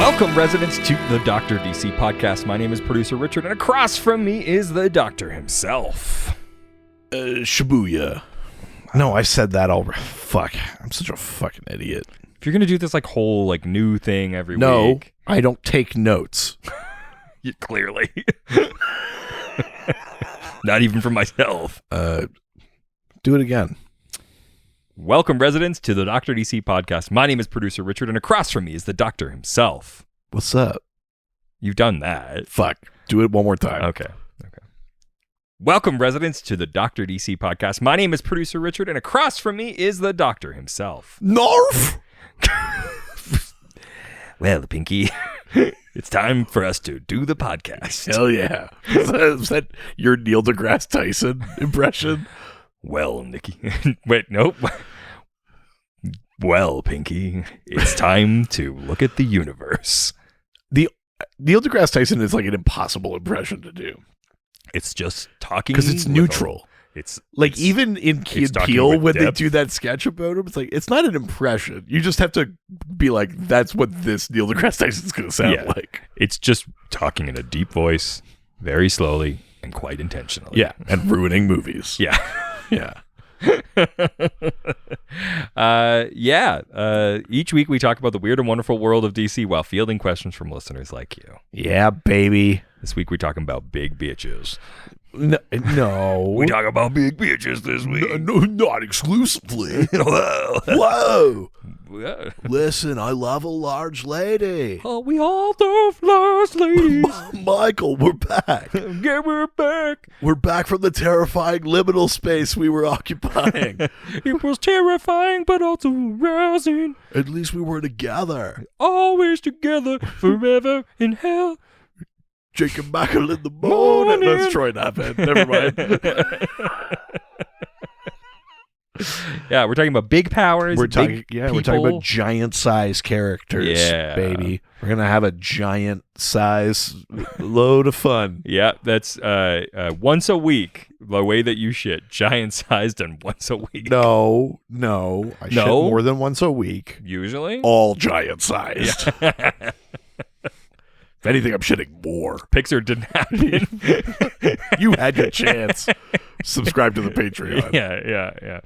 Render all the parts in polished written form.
Welcome, residents, to the Dr. DC podcast. My name is producer Richard, and across from me is the doctor himself. Shibuya. No, I said that already. Fuck. I'm such a fucking idiot. If you're going to do this whole new thing every No, week. I don't take notes. Clearly. Not even for myself. Do it again. Welcome, residents, to the Dr. DC podcast. My name is producer Richard, and across from me is the doctor himself. What's up? You've done that. Fuck. Do it one more time. Okay. Welcome, residents, to the Dr. DC podcast. My name is producer Richard, and across from me is the doctor himself. Narf! Well, Pinky, it's time for us to do the podcast. Hell yeah. Is that your Neil deGrasse Tyson impression? Well, Nikki. Wait, nope. Well, Pinky, it's time to look at the universe. Neil deGrasse Tyson is like an impossible impression to do. It's just talking. Because it's neutral. Even in Key and Peele, when they do that sketch about him, it's like, it's not an impression. You just have to be like, that's what this Neil deGrasse Tyson's going to sound like. It's just talking in a deep voice, very slowly, and quite intentionally. Yeah, and ruining movies. Yeah. Yeah. Each week we talk about the weird and wonderful world of DC while fielding questions from listeners like you. Yeah, baby. This week we're talking about big bitches. No. We talk about big bitches this week. No, not exclusively. Whoa. Whoa. Yeah. Listen, I love a large lady. Oh, we all love large ladies. Michael, we're back. Yeah, we're back. We're back from the terrifying liminal space we were occupying. It was terrifying, but also arousing. At least we were together. Always together, forever in hell. Jacob Michael in the morning. That's Troy Knapphead. Never mind. Yeah, we're talking about big powers. We're talking people. about giant size characters, baby. We're gonna have a giant size load of fun. Yeah, that's once a week. The way that you shit, giant sized and once a week. No, I shit more than once a week. Usually, all giant sized. Yeah. If anything, I'm shitting more. Pixar didn't happen. You had your chance. Subscribe to the Patreon. Yeah.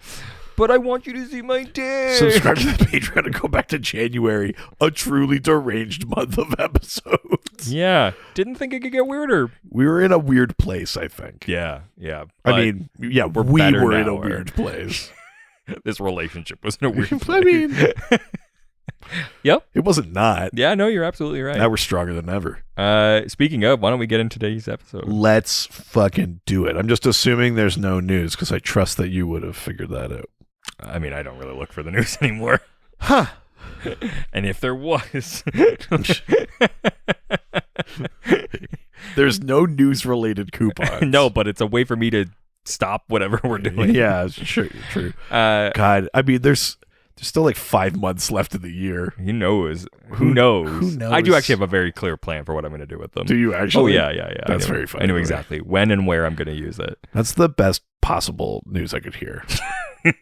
But I want you to see my dick. Subscribe to the Patreon and go back to January, a truly deranged month of episodes. Yeah. Didn't think it could get weirder. We were in a weird place, I think. Yeah. We were in a weird place. This relationship was in a weird place. I mean... Yep. It wasn't not. Yeah, no, you're absolutely right. Now we're stronger than ever. Speaking of, why don't we get into today's episode? Let's fucking do it. I'm just assuming there's no news because I trust that you would have figured that out. I mean, I don't really look for the news anymore. Huh. And if there was... There's no news-related coupons. No, but it's a way for me to stop whatever we're doing. Yeah, sure, true. God, I mean, there's still like 5 months left of the year. Who knows? Who knows? Who knows? I do actually have a very clear plan for what I'm going to do with them. Do you actually? Oh, yeah. That's very funny. I know exactly when and where I'm going to use it. That's the best possible news I could hear.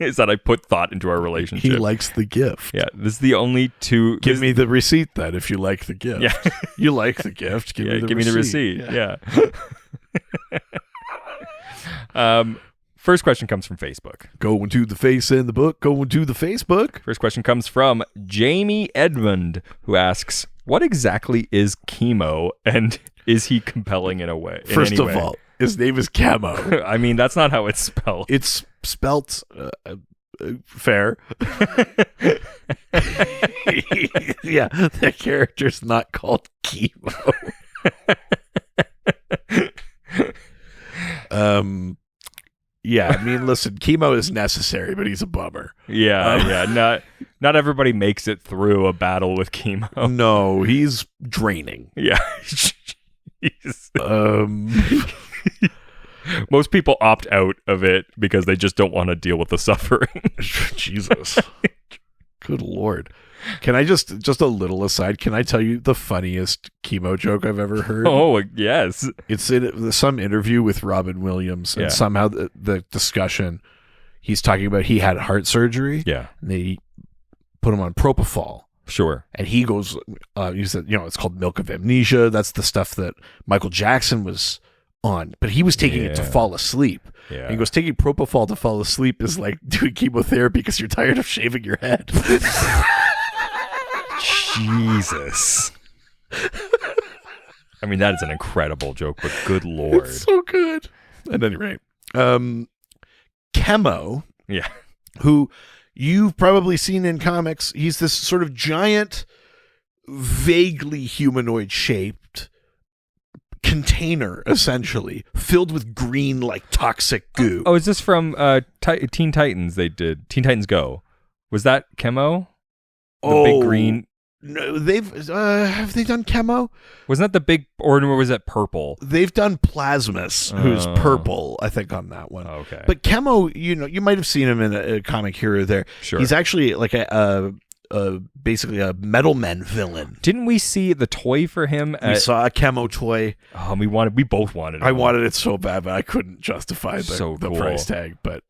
Is that I put thought into our relationship. He likes the gift. Yeah, this is the only two... Give me the receipt then if you like the gift. Yeah. You like the gift. Give me the receipt. Yeah. First question comes from Facebook. Going to the face in the book. Going to the Facebook. First question comes from Jamie Edmund, who asks, what exactly is chemo, and is he compelling in a way? First of all, his name is Camo. I mean, that's not how it's spelled. It's spelt fair. Yeah, the character's not called Chemo. Yeah, I mean, listen, chemo is necessary, but he's a bummer. Yeah. Not everybody makes it through a battle with chemo. No, he's draining. Yeah. Most people opt out of it because they just don't want to deal with the suffering. Jesus. Good Lord. Can I just a little aside, can I tell you the funniest chemo joke I've ever heard? Oh, yes. It's in some interview with Robin Williams, and somehow the discussion, he's talking about he had heart surgery. Yeah. And they put him on propofol. Sure. And he goes, he said, it's called Milk of Amnesia. That's the stuff that Michael Jackson was on, but he was taking it to fall asleep. Yeah. And he goes, taking propofol to fall asleep is like doing chemotherapy because you're tired of shaving your head. Jesus. I mean, that is an incredible joke, but good Lord. It's so good. At any rate, Chemo, yeah, who you've probably seen in comics, he's this sort of giant, vaguely humanoid shaped container, essentially, filled with green, like, toxic goo. Oh, is this from Teen Titans? They did Teen Titans Go. Was that Chemo? The big green. No, they've have they done Chemo? Wasn't that the big, or was that purple? They've done Plasmus, who's purple, I think, on that one. Okay. But Chemo, you might have seen him in a comic here or there. Sure. He's actually like basically a Metal Men villain. Didn't we see the toy for him? We saw a Chemo toy. Oh, we both wanted it. I wanted it so bad, but I couldn't justify the cool. price tag. But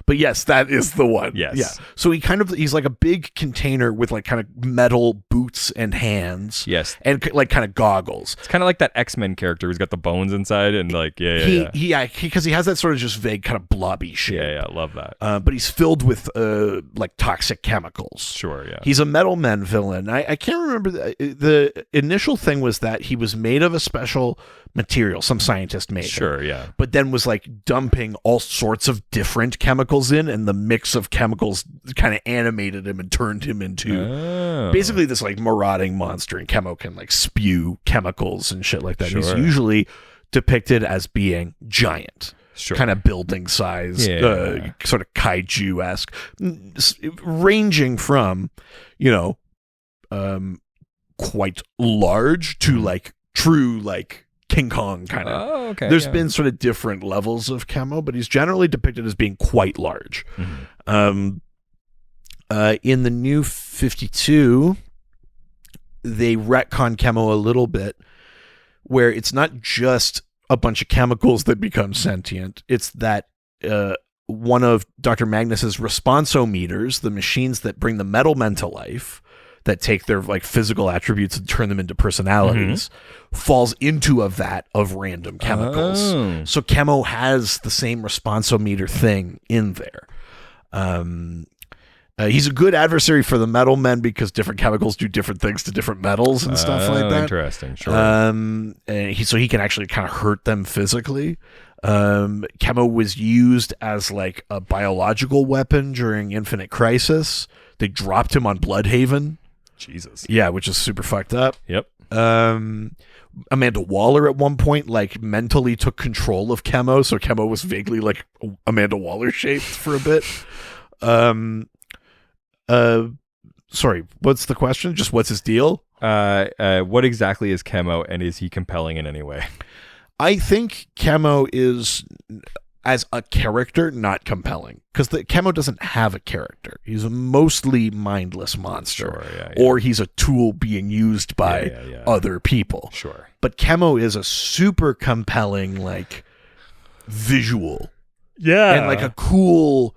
yes, that is the one. Yes. Yeah. So he's like a big container with like kind of metal boots and hands. Yes. And like kind of goggles. It's kind of like that X-Men character who's got the bones inside and like, because he has that sort of just vague kind of blobby shape. Yeah, I love that. But he's filled with like toxic chemicals. Sure, yeah. He's a Metal Men villain. I can't remember. The initial thing was that he was made of a special material. Some scientist made Sure, him, yeah. but then was like dumping all sorts of different chemicals in, and the mix of chemicals kind of animated him and turned him into basically this like marauding monster. And Chemo can like spew chemicals and shit like that. Sure. He's usually depicted as being giant. Sure. Kind of building size, sort of kaiju-esque, ranging from, quite large to like true like King Kong kind of. Oh, okay. There's been sort of different levels of Chemo, but he's generally depicted as being quite large. Mm-hmm. In the New 52, they retcon Chemo a little bit, where it's not just a bunch of chemicals that become sentient. It's that one of Dr. Magnus's responsometers, the machines that bring the Metal Men to life, that take their like physical attributes and turn them into personalities, falls into a vat of random chemicals. Oh. So Chemo has the same responsometer thing in there. He's a good adversary for the Metal Men because different chemicals do different things to different metals and stuff like that. Interesting, sure. And so he can actually kind of hurt them physically. Chemo was used as like a biological weapon during Infinite Crisis. They dropped him on Bloodhaven. Jesus. Yeah, which is super fucked up. Yep. Amanda Waller at one point like mentally took control of Chemo, so Chemo was vaguely like Amanda Waller shaped for a bit. Sorry, what's the question? Just what's his deal? What exactly is Chemo, and is he compelling in any way? I think Chemo is, as a character, not compelling, because the Chemo doesn't have a character. He's a mostly mindless monster, or he's a tool being used by other people. Sure. But Chemo is a super compelling, like, visual, and like a cool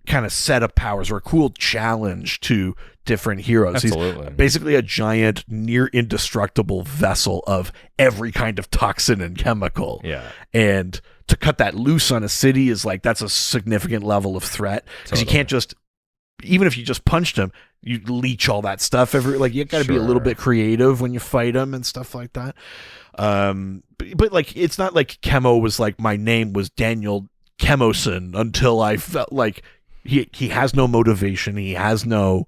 kind of set of powers or a cool challenge to different heroes. Absolutely. He's basically a giant, near indestructible vessel of every kind of toxin and chemical. Yeah. And to cut that loose on a city is like, that's a significant level of threat, because you can't just, even if you just punched him, you leech all that stuff like you got to be a little bit creative when you fight him and stuff like that. But like, it's not like Chemo was like, my name was Daniel Chemoson until I felt like he has no motivation. He has no,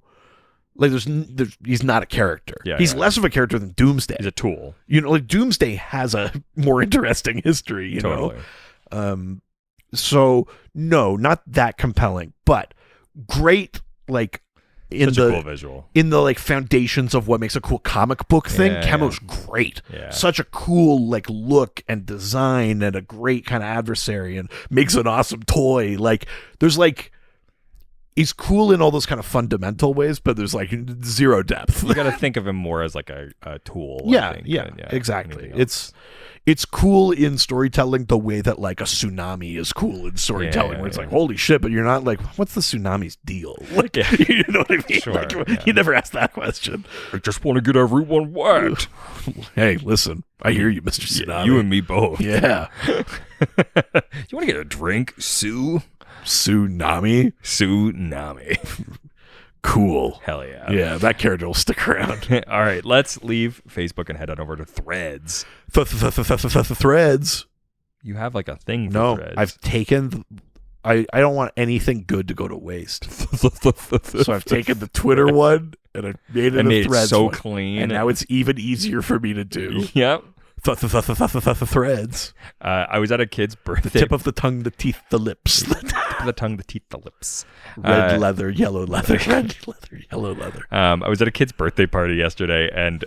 like, he's not a character. He's less of a character than Doomsday. He's a tool. Like Doomsday has a more interesting history, you know? So no, not that compelling, but great, like, in Such a cool visual. In the like foundations of what makes a cool comic book thing, Chemo's great. Such a cool like look and design, and a great kind of adversary, and makes an awesome toy. Like, there's like, he's cool in all those kind of fundamental ways, but there's like zero depth. You got to think of him more as like a tool. I Yeah, think, yeah, than, exactly. anything else. It's cool in storytelling the way that like a tsunami is cool in storytelling, where it's like, holy shit, but you're not like, what's the tsunami's deal? Like, you know what I mean? Sure, Like, you never ask that question. I just want to get everyone wet. Hey, listen, I hear you, Mr. Tsunami. Yeah, you and me both. Yeah. You want to get a drink, Sue? Tsunami? Tsunami. Cool. Hell yeah. Yeah, that character will stick around. All right, let's leave Facebook and head on over to Threads. Threads. You have like a thing for No, Threads. I've taken... I don't want anything good to go to waste. So I've taken the Twitter one and I made it a Threads so one. clean. And now it's even easier for me to do. Yep. Threads. I was at a kid's birthday. The tip of the tongue, the teeth, the lips. Tip of the tongue, the teeth, the lips. Red leather, yellow leather. Red leather, yellow leather. I was at a kid's birthday party yesterday, and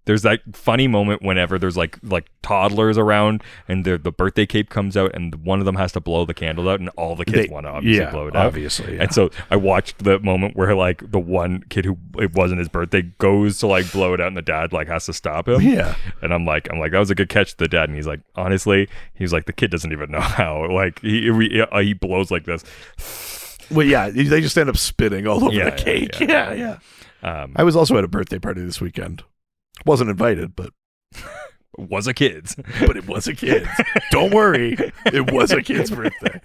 there's that funny moment whenever there's like toddlers around, and the birthday cake comes out, and one of them has to blow the candle out, and all the kids want to obviously blow it out. Obviously, yeah. And so I watched the moment where like the one kid who it wasn't his birthday goes to like blow it out, and the dad like has to stop him. Yeah. And I'm like, that was a good catch to the dad. And he's like, honestly, he's like, the kid doesn't even know how. Like he blows like this. Well, yeah, they just end up spitting all over the cake. Yeah. I was also at a birthday party this weekend. Wasn't invited, but was a kid's. But it was a kid's. Don't worry, it was a kid's birthday.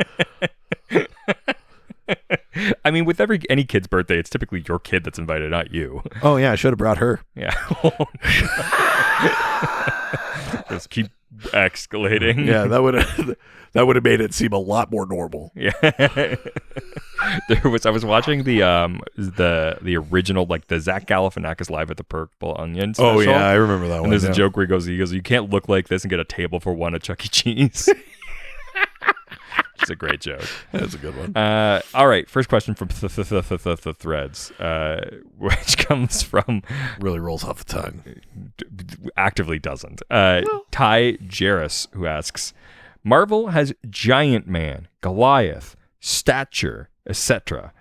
I mean, with any kid's birthday, it's typically your kid that's invited, not you. Oh yeah, I should have brought her. Yeah. Just keep escalating. Yeah, that would have made it seem a lot more normal. Yeah. I was watching the original, like the Zach Galifianakis Live at the Purple Onion special. Oh yeah, I remember that one. And there's a joke where he goes, you can't look like this and get a table for one at Chuck E. Cheese. It's a great joke. That's a good one. All right, first question from Threads, which comes from really rolls off the tongue. Actively doesn't. Ty Jarris, who asks, Marvel has Giant Man, Goliath, Stature, etc.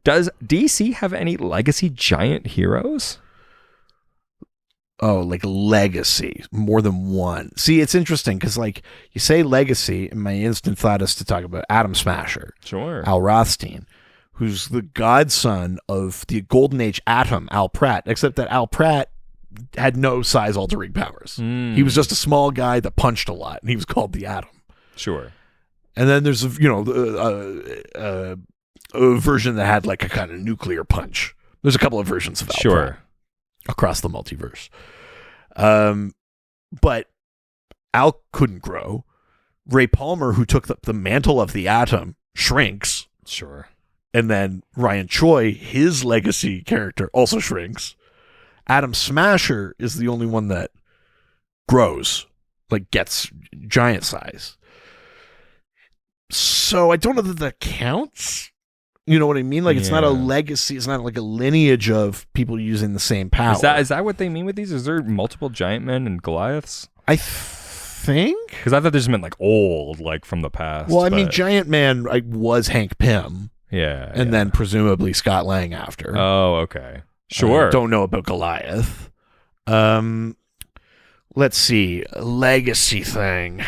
Does DC have any legacy giant heroes? Oh, like legacy, more than one. See, it's interesting because, like, you say legacy, and my instant thought is to talk about Atom Smasher. Sure. Al Rothstein, who's the godson of the Golden Age Atom, Al Pratt, except that Al Pratt had no size altering powers. He was just a small guy that punched a lot, and he was called the Atom. Sure. And then there's, a version that had like a kind of nuclear punch. There's a couple of versions of Al Pratt across the multiverse. But Al couldn't grow. Ray Palmer, who took the mantle of the Atom, shrinks. Sure. And then Ryan Choi, his legacy character, also shrinks. Atom Smasher is the only one that grows, like gets giant size. So I don't know that counts. You know what I mean? Like, it's not a legacy. It's not like a lineage of people using the same power. Is that what they mean with these? Is there multiple giant men and Goliaths? I think. Because I thought they just meant like old, like from the past. Well, I mean, Giant Man was Hank Pym. Yeah. And then presumably Scott Lang after. Oh, okay. Sure. Don't know about Goliath. Let's see. A legacy thing.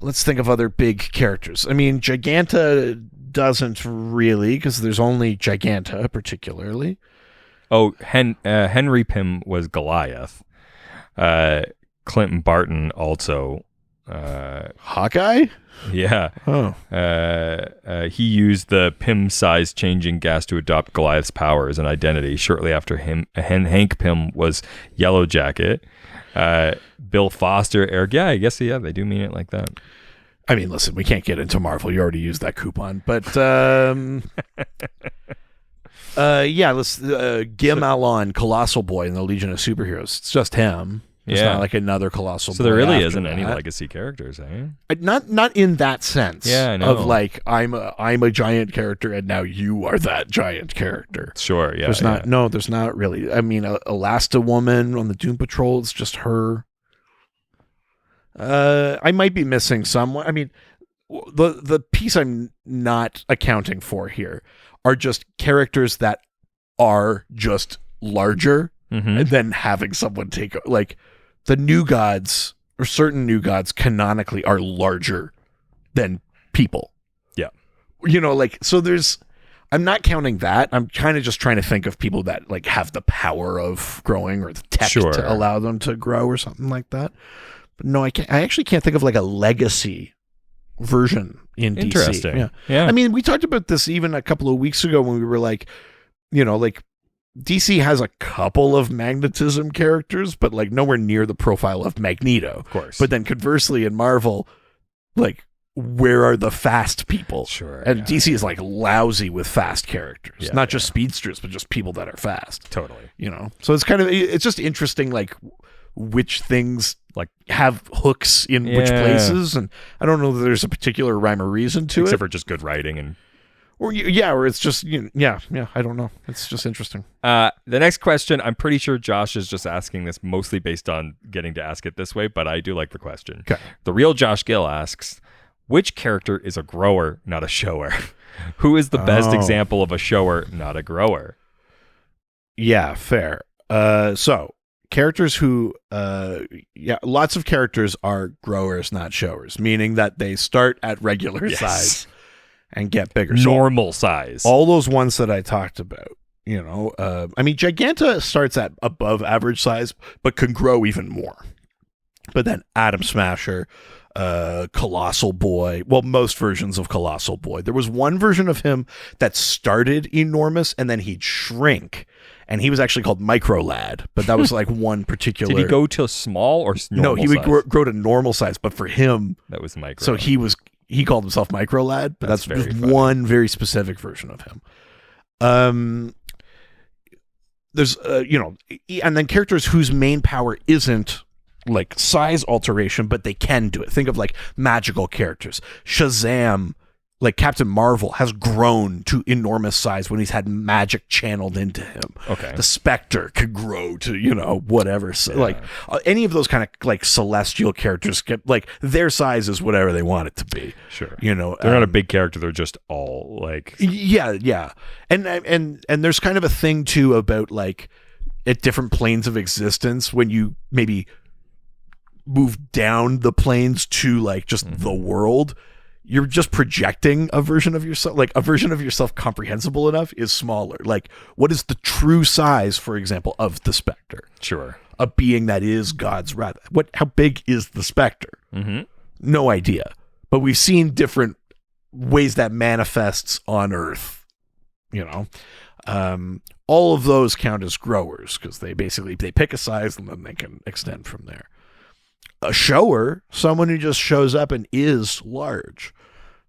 Let's think of other big characters. I mean, Giganta doesn't really, because there's only Giganta, particularly. Oh, Henry Pym was Goliath. Clinton Barton also. Hawkeye? Yeah. Oh. He used the Pym-size changing gas to adopt Goliath's powers and identity. Shortly after him, Hank Pym was Yellow Jacket. Bill Foster, Eric. Yeah, I guess, they do mean it like that. I mean, listen, we can't get into Marvel. You already used that coupon. But, let's Gim Alon, Colossal Boy in the Legion of Superheroes. It's just him. It's not like another Colossal Boy. So there really isn't that. any legacy characters, eh? Not in that sense. Yeah, I know. Of like, I'm a giant character and now you are that giant character. Sure, yeah. There's not really. I mean, Elasta Woman on the Doom Patrol, it's just her. I might be missing someone. I mean, the piece I'm not accounting for here are just characters that are just larger and then having someone take, like, the new gods or certain new gods canonically are larger than people. Yeah. You know, like, so I'm not counting that. I'm kind of just trying to think of people that, like, have the power of growing or the tech to allow them to grow or something like that. But no, I actually can't think of, like, a legacy version in DC. Interesting. Yeah. I mean, we talked about this even a couple of weeks ago when we were like, you know, like, DC has a couple of magnetism characters, but, like, nowhere near the profile of Magneto. Of course. But then conversely in Marvel, like, where are the fast people? Sure. And DC is, like, lousy with fast characters. Yeah, Not just speedsters, but just people that are fast. Totally. You know? So it's just interesting, like, which things, like, have hooks in which places. And I don't know that there's a particular rhyme or reason to it. Except for just good writing and... Or it's just, I don't know. It's just interesting. The next question, I'm pretty sure Josh is just asking this mostly based on getting to ask it this way, but I do like the question. Okay. The real Josh Gill asks, which character is a grower, not a shower? Who is the best example of a shower, not a grower? Yeah, fair. So characters who, lots of characters are growers, not showers, meaning that they start at regular size and get bigger. Normal size. All those ones that I talked about, you know, I mean, Giganta starts at above average size, but can grow even more. But then Atom Smasher, Colossal Boy, well, most versions of Colossal Boy. There was one version of him that started enormous and then he'd shrink. And he was actually called Micro Lad, but that was like one particular. Did he go to small or normal? No, he would grow to normal size, but for him, that was micro. So he called himself Micro Lad, but that's just one very specific version of him. There's and then characters whose main power isn't, like, size alteration, but they can do it. Think of, like, magical characters. Shazam, like Captain Marvel, has grown to enormous size when he's had magic channeled into him. Okay. The Spectre could grow to, whatever. So, like, any of those kind of, like, celestial characters get, like, their size is whatever they want it to be. Sure. You know, they're not a big character. They're just all, like... Yeah. And there's kind of a thing, too, about, like, at different planes of existence, when you maybe move down the planes to, like, just the world, you're just projecting a version of yourself. Like, a version of yourself comprehensible enough is smaller. Like, what is the true size, for example, of the Spectre? Sure. A being that is God's wrath. How big is the Spectre? Mm-hmm. No idea. But we've seen different ways that manifests on Earth. You know, all of those count as growers because they pick a size and then they can extend from there. A shower, someone who just shows up and is large.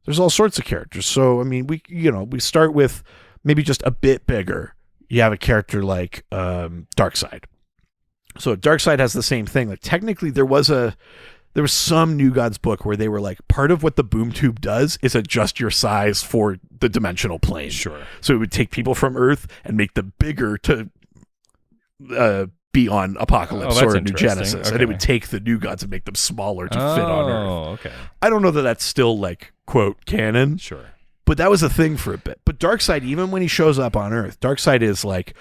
There's all sorts of characters. So, I mean, we start with maybe just a bit bigger. You have a character like Darkseid. So Darkseid has the same thing. Like, technically there was some New Gods book where they were like, part of what the boom tube does is adjust your size for the dimensional plane. Sure. So it would take people from Earth and make them bigger to be on Apocalypse or New Genesis. Okay. And it would take the New Gods and make them smaller to fit on Earth. Oh, okay. I don't know that that's still, like, quote, canon. Sure. But that was a thing for a bit. But Darkseid, even when he shows up on Earth, Darkseid is like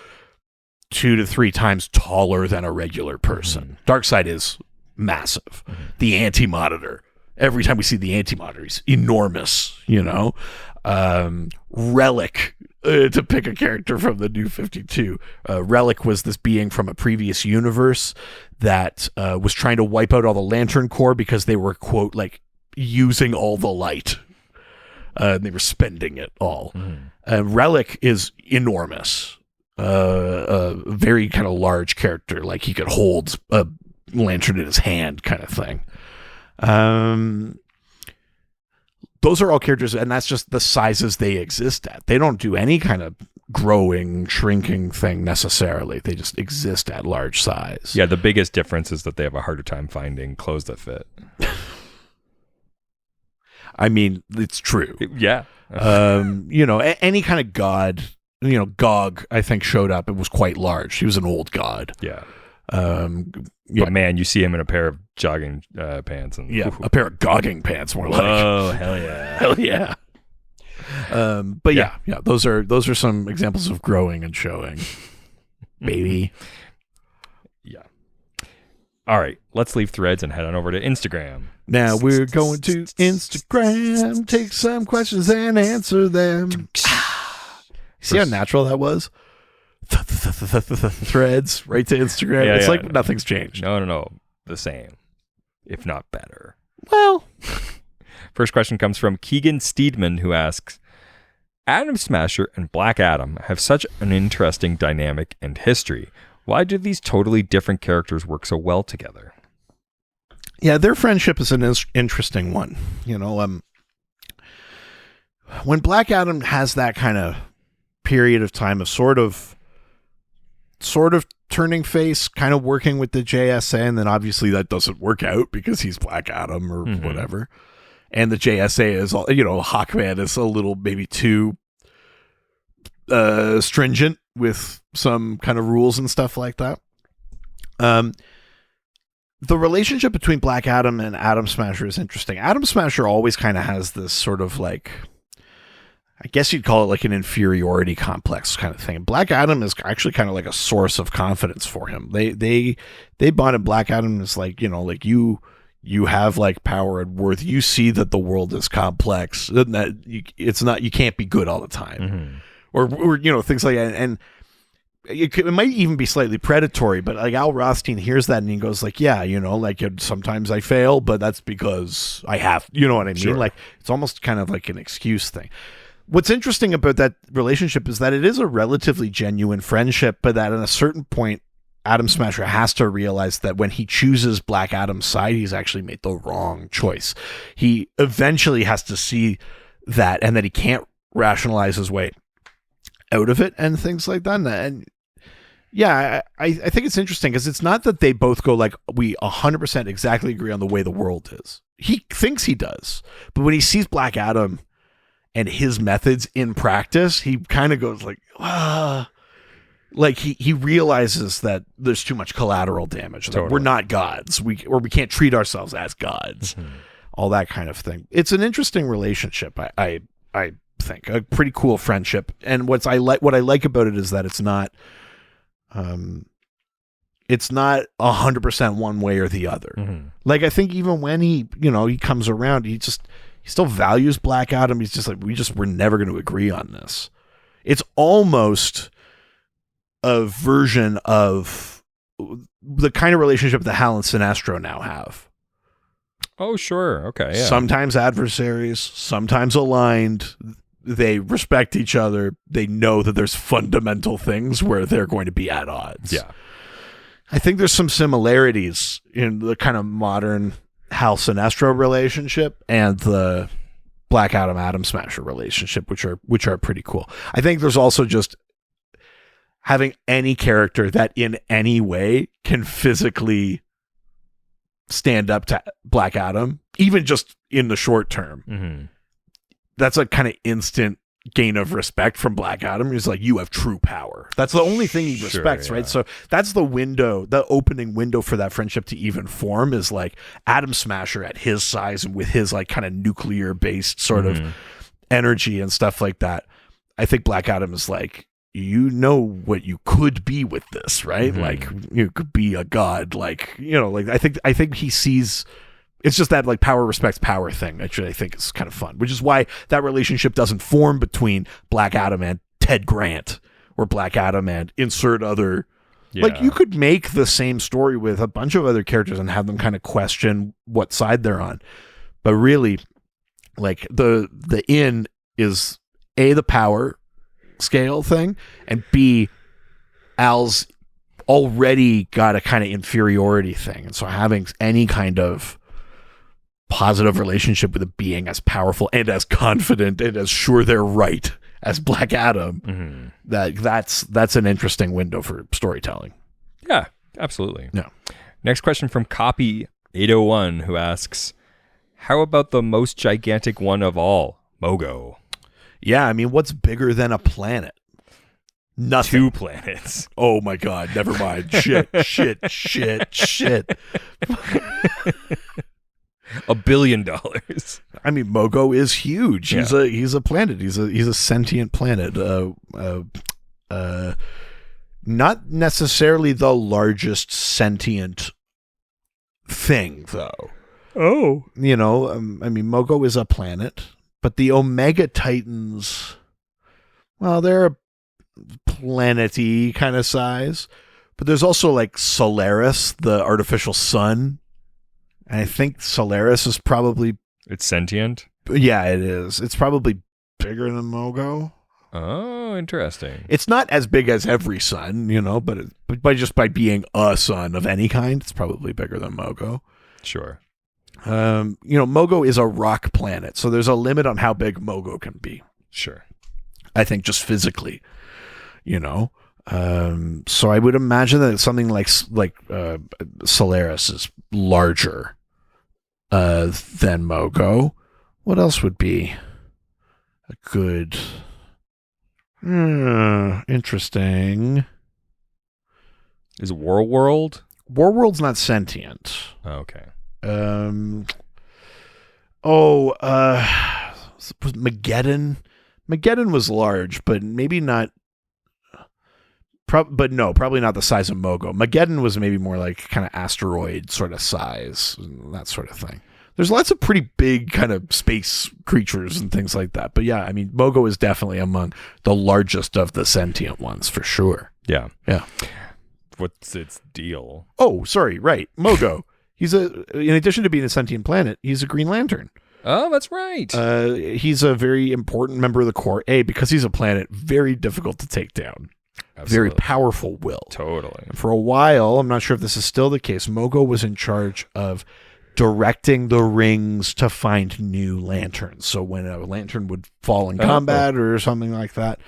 2 to 3 times taller than a regular person. Mm-hmm. Darkseid is massive. Mm-hmm. The Anti-Monitor. Every time we see the Anti-Monitor, he's enormous, you know? Relic, to pick a character from the New 52. Relic was this being from a previous universe that was trying to wipe out all the Lantern Corps because they were, quote, like, using all the light. They were spending it all. Relic is enormous. A very kind of large character. Like, he could hold a lantern in his hand kind of thing. Those are all characters, and that's just the sizes they exist at. They don't do any kind of growing, shrinking thing necessarily. They just exist at large size. Yeah, the biggest difference is that they have a harder time finding clothes that fit. I mean, it's true. Yeah. Any kind of god, Gog, I think, showed up and was quite large. He was an old god. Yeah. Yeah. But man, you see him in a pair of jogging pants and a pair of gogging pants, more like. Oh, hell yeah. Hell yeah. But yeah, those are some examples of growing and showing, baby. Yeah. All right, let's leave Threads and head on over to Instagram. Now we're going to Instagram, take some questions and answer them. See how natural that was? Threads, right to Instagram. It's like nothing's changed. No. The same, if not better. Well, first question comes from Keegan Steedman, who asks, Atom Smasher and Black Adam have such an interesting dynamic and history. Why do these totally different characters work so well together? Yeah, their friendship is an interesting one. You know, when Black Adam has that kind of period of time of sort of turning face, kind of working with the JSA, and then obviously that doesn't work out because he's Black Adam or whatever. And the JSA is, Hawkman is a little maybe too stringent with some kind of rules and stuff like that. The relationship between Black Adam and Atom Smasher is interesting. Atom Smasher always kind of has this sort of like, I guess you'd call it like an inferiority complex kind of thing. Black Adam is actually kind of like a source of confidence for him. They bonded. Black Adam is like, like you have like power and worth. You see that the world is complex and that you can't be good all the time, or things like that. And it might even be slightly predatory, but like Al Rothstein hears that and he goes like, yeah, like sometimes I fail, but that's because I have, you know what I mean? Sure. Like it's almost kind of like an excuse thing. What's interesting about that relationship is that it is a relatively genuine friendship, but that at a certain point, Atom Smasher has to realize that when he chooses Black Adam's side, he's actually made the wrong choice. He eventually has to see that and that he can't rationalize his way out of it and things like that. And yeah, I think it's interesting because it's not that they both go like, we 100% exactly agree on the way the world is. He thinks he does. But when he sees Black Adam and his methods in practice, he kind of goes like, like he realizes that there's too much collateral damage. Totally. We're not gods. We can't treat ourselves as gods. All that kind of thing. It's an interesting relationship. I think a pretty cool friendship. And what I like about it is that it's not 100% one way or the other. Like I think even when he comes around, he still values Black Adam. He's just like, we're never going to agree on this. It's almost a version of the kind of relationship that Hal and Sinestro now have. Oh, sure. Okay. Yeah. Sometimes adversaries, sometimes aligned. They respect each other. They know that there's fundamental things where they're going to be at odds. Yeah. I think there's some similarities in the kind of modern Hal Sinestro relationship and the Black Adam Atom Smasher relationship, which are pretty cool. I think there's also just having any character that in any way can physically stand up to Black Adam, even just in the short term. That's a kind of instant gain of respect from Black Adam. He's like, you have true power. That's the only thing he respects, right? So that's the opening window for that friendship to even form is like Atom Smasher at his size and with his like kind of nuclear based sort of energy and stuff like that. I think Black Adam is like, you know what you could be with this, right? Like you could be a god, like, like I think he sees. It's just that like power respects power thing, which I think is kind of fun, which is why that relationship doesn't form between Black Adam and Ted Grant or Black Adam and insert other. Like you could make the same story with a bunch of other characters and have them kind of question what side they're on. But really, like the in is A, the power scale thing, and B, Al's already got a kind of inferiority thing. And so having any kind of positive relationship with a being as powerful and as confident and as sure they're right as Black Adam, that's an interesting window for storytelling. Yeah, absolutely. Yeah. Next question from Copy 801, who asks, how about the most gigantic one of all, Mogo? Yeah, I mean, what's bigger than a planet? Nothing. 2 planets. Oh my God! Never mind. Shit. Shit. $1 billion. I mean, Mogo is huge. Yeah. He's a planet. He's a sentient planet. Not necessarily the largest sentient thing, though. Oh. You know, I mean, Mogo is a planet, but the Omega Titans, well, they're a planet-y kind of size. But there's also like Solaris, the artificial sun. And I think Solaris is probably... It's sentient? Yeah, it is. It's probably bigger than Mogo. Oh, interesting. It's not as big as every sun, you know, but by being a sun of any kind, it's probably bigger than Mogo. Sure. You know, Mogo is a rock planet, so there's a limit on how big Mogo can be. Sure. I think just physically, you know. So I would imagine that something like Solaris is larger than Mogo. What else would be a good... interesting. Is Warworld? Warworld's not sentient. Oh, okay. Mageddon. Mageddon was large, but maybe not. Probably not the size of Mogo. Mageddon was maybe more like kind of asteroid sort of size, that sort of thing. There's lots of pretty big kind of space creatures and things like that. But yeah, I mean, Mogo is definitely among the largest of the sentient ones for sure. Yeah. Yeah. What's its deal? Oh, sorry. Right. Mogo. In addition to being a sentient planet, he's a Green Lantern. Oh, that's right. He's a very important member of the Corps. Because he's a planet, very difficult to take down. Absolutely. Very powerful will. Totally. For a while, I'm not sure if this is still the case, Mogo was in charge of directing the rings to find new lanterns. So when a lantern would fall in combat or something like that,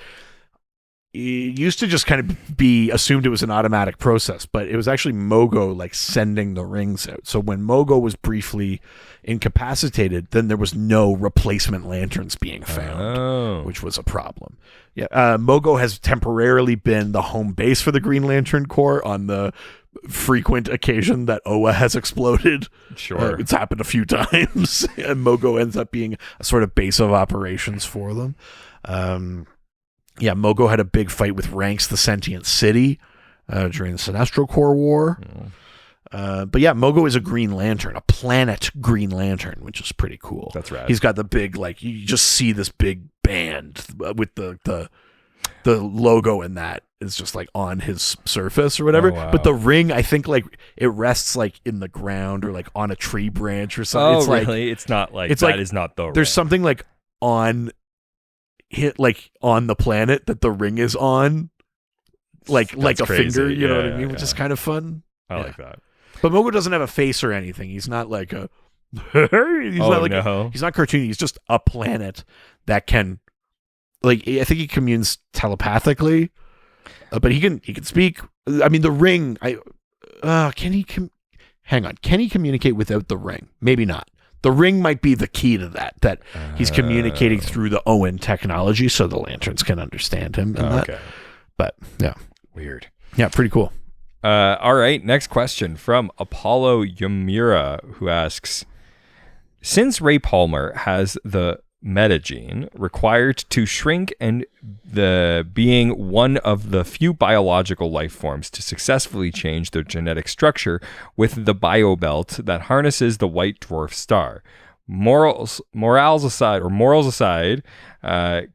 it used to just kind of be assumed it was an automatic process, but it was actually Mogo like sending the rings out. So when Mogo was briefly incapacitated, then there was no replacement lanterns being found, which was a problem. Yeah, Mogo has temporarily been the home base for the Green Lantern Corps on the frequent occasion that Oa has exploded. Sure. It's happened a few times, and Mogo ends up being a sort of base of operations for them. Mogo had a big fight with Ranks, the Sentient City, during the Sinestro Corps War. But yeah, Mogo is a Green Lantern, a planet Green Lantern, which is pretty cool. That's right. He's got the big, like, you just see this big band with the logo in that is just like on his surface or whatever. Oh, wow. But the ring, I think, like, it rests like in the ground or like on a tree branch or something. Oh, it's like, really? It's not like it's that like, is not the there's ring. something like on the planet that the ring is on, like That's a crazy. finger, you know what I Yeah, mean, which yeah. is kind of fun. I like that. But Mogo doesn't have a face or anything. He's not like a he's not like he's not cartoony. He's just a planet that can, like, I think he communes telepathically, but he can speak. I mean, the ring. Can he communicate without the ring? Maybe not. The ring might be the key to that. That he's communicating through the Owen technology, so the lanterns can understand him. And that. Okay. But yeah, Weird. yeah, pretty cool. All right. Next question from Apollo Yamura, who asks, since Ray Palmer has the metagene required to shrink and being one of the few biological life forms to successfully change their genetic structure with the biobelt that harnesses the white dwarf star, morals aside,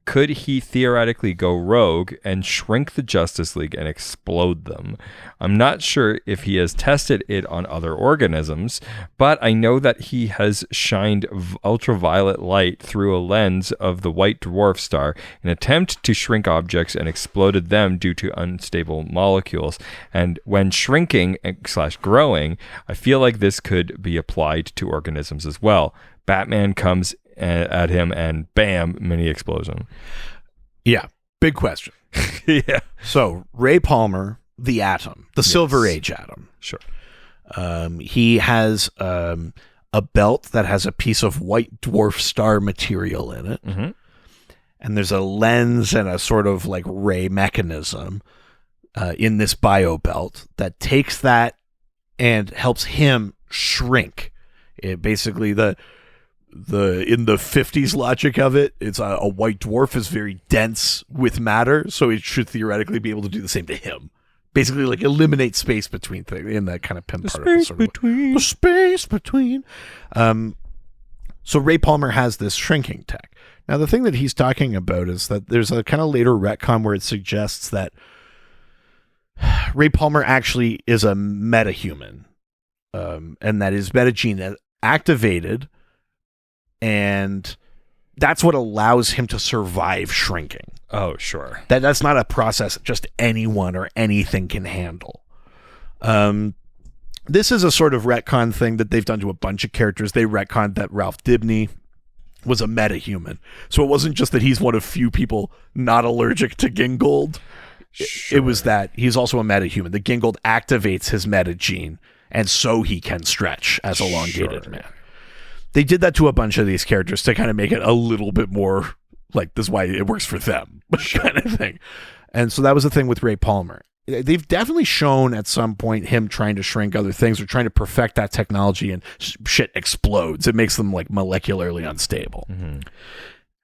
could he theoretically go rogue and shrink the Justice League and explode them? I'm not sure if he has tested it on other organisms, but I know that he has shined ultraviolet light through a lens of the white dwarf star in an attempt to shrink objects and exploded them due to unstable molecules. And when shrinking / growing, I feel like this could be applied to organisms as well. Batman comes at him and bam, mini explosion. Yeah, big question. Yeah. So Ray Palmer, the Atom, the Silver Age Atom. Sure. He has a belt that has a piece of white dwarf star material in it. Mm-hmm. and there's a lens and a sort of like ray mechanism in this biobelt that takes that and helps him shrink. It basically the in the 50s logic of it, it's a white dwarf is very dense with matter, so it should theoretically be able to do the same to him. Basically, like eliminate space between things in that kind of Pym particle sort of way. The space between. So Ray Palmer has this shrinking tech. Now, the thing that he's talking about is that there's a kind of later retcon where it suggests that Ray Palmer actually is a metahuman, and that his metagene is activated, and that's what allows him to survive shrinking. Oh, sure. That's not a process just anyone or anything can handle. This is a sort of retcon thing that they've done to a bunch of characters. They retconned that Ralph Dibny was a metahuman. So it wasn't just that he's one of few people not allergic to Gingold. Sure. It was that he's also a metahuman. The Gingold activates his metagene, and so he can stretch as elongated man. They did that to a bunch of these characters to kind of make it a little bit more like this is why it works for them kind of thing. And so that was the thing with Ray Palmer. They've definitely shown at some point him trying to shrink other things or trying to perfect that technology, and shit explodes. It makes them like molecularly unstable. Mm-hmm.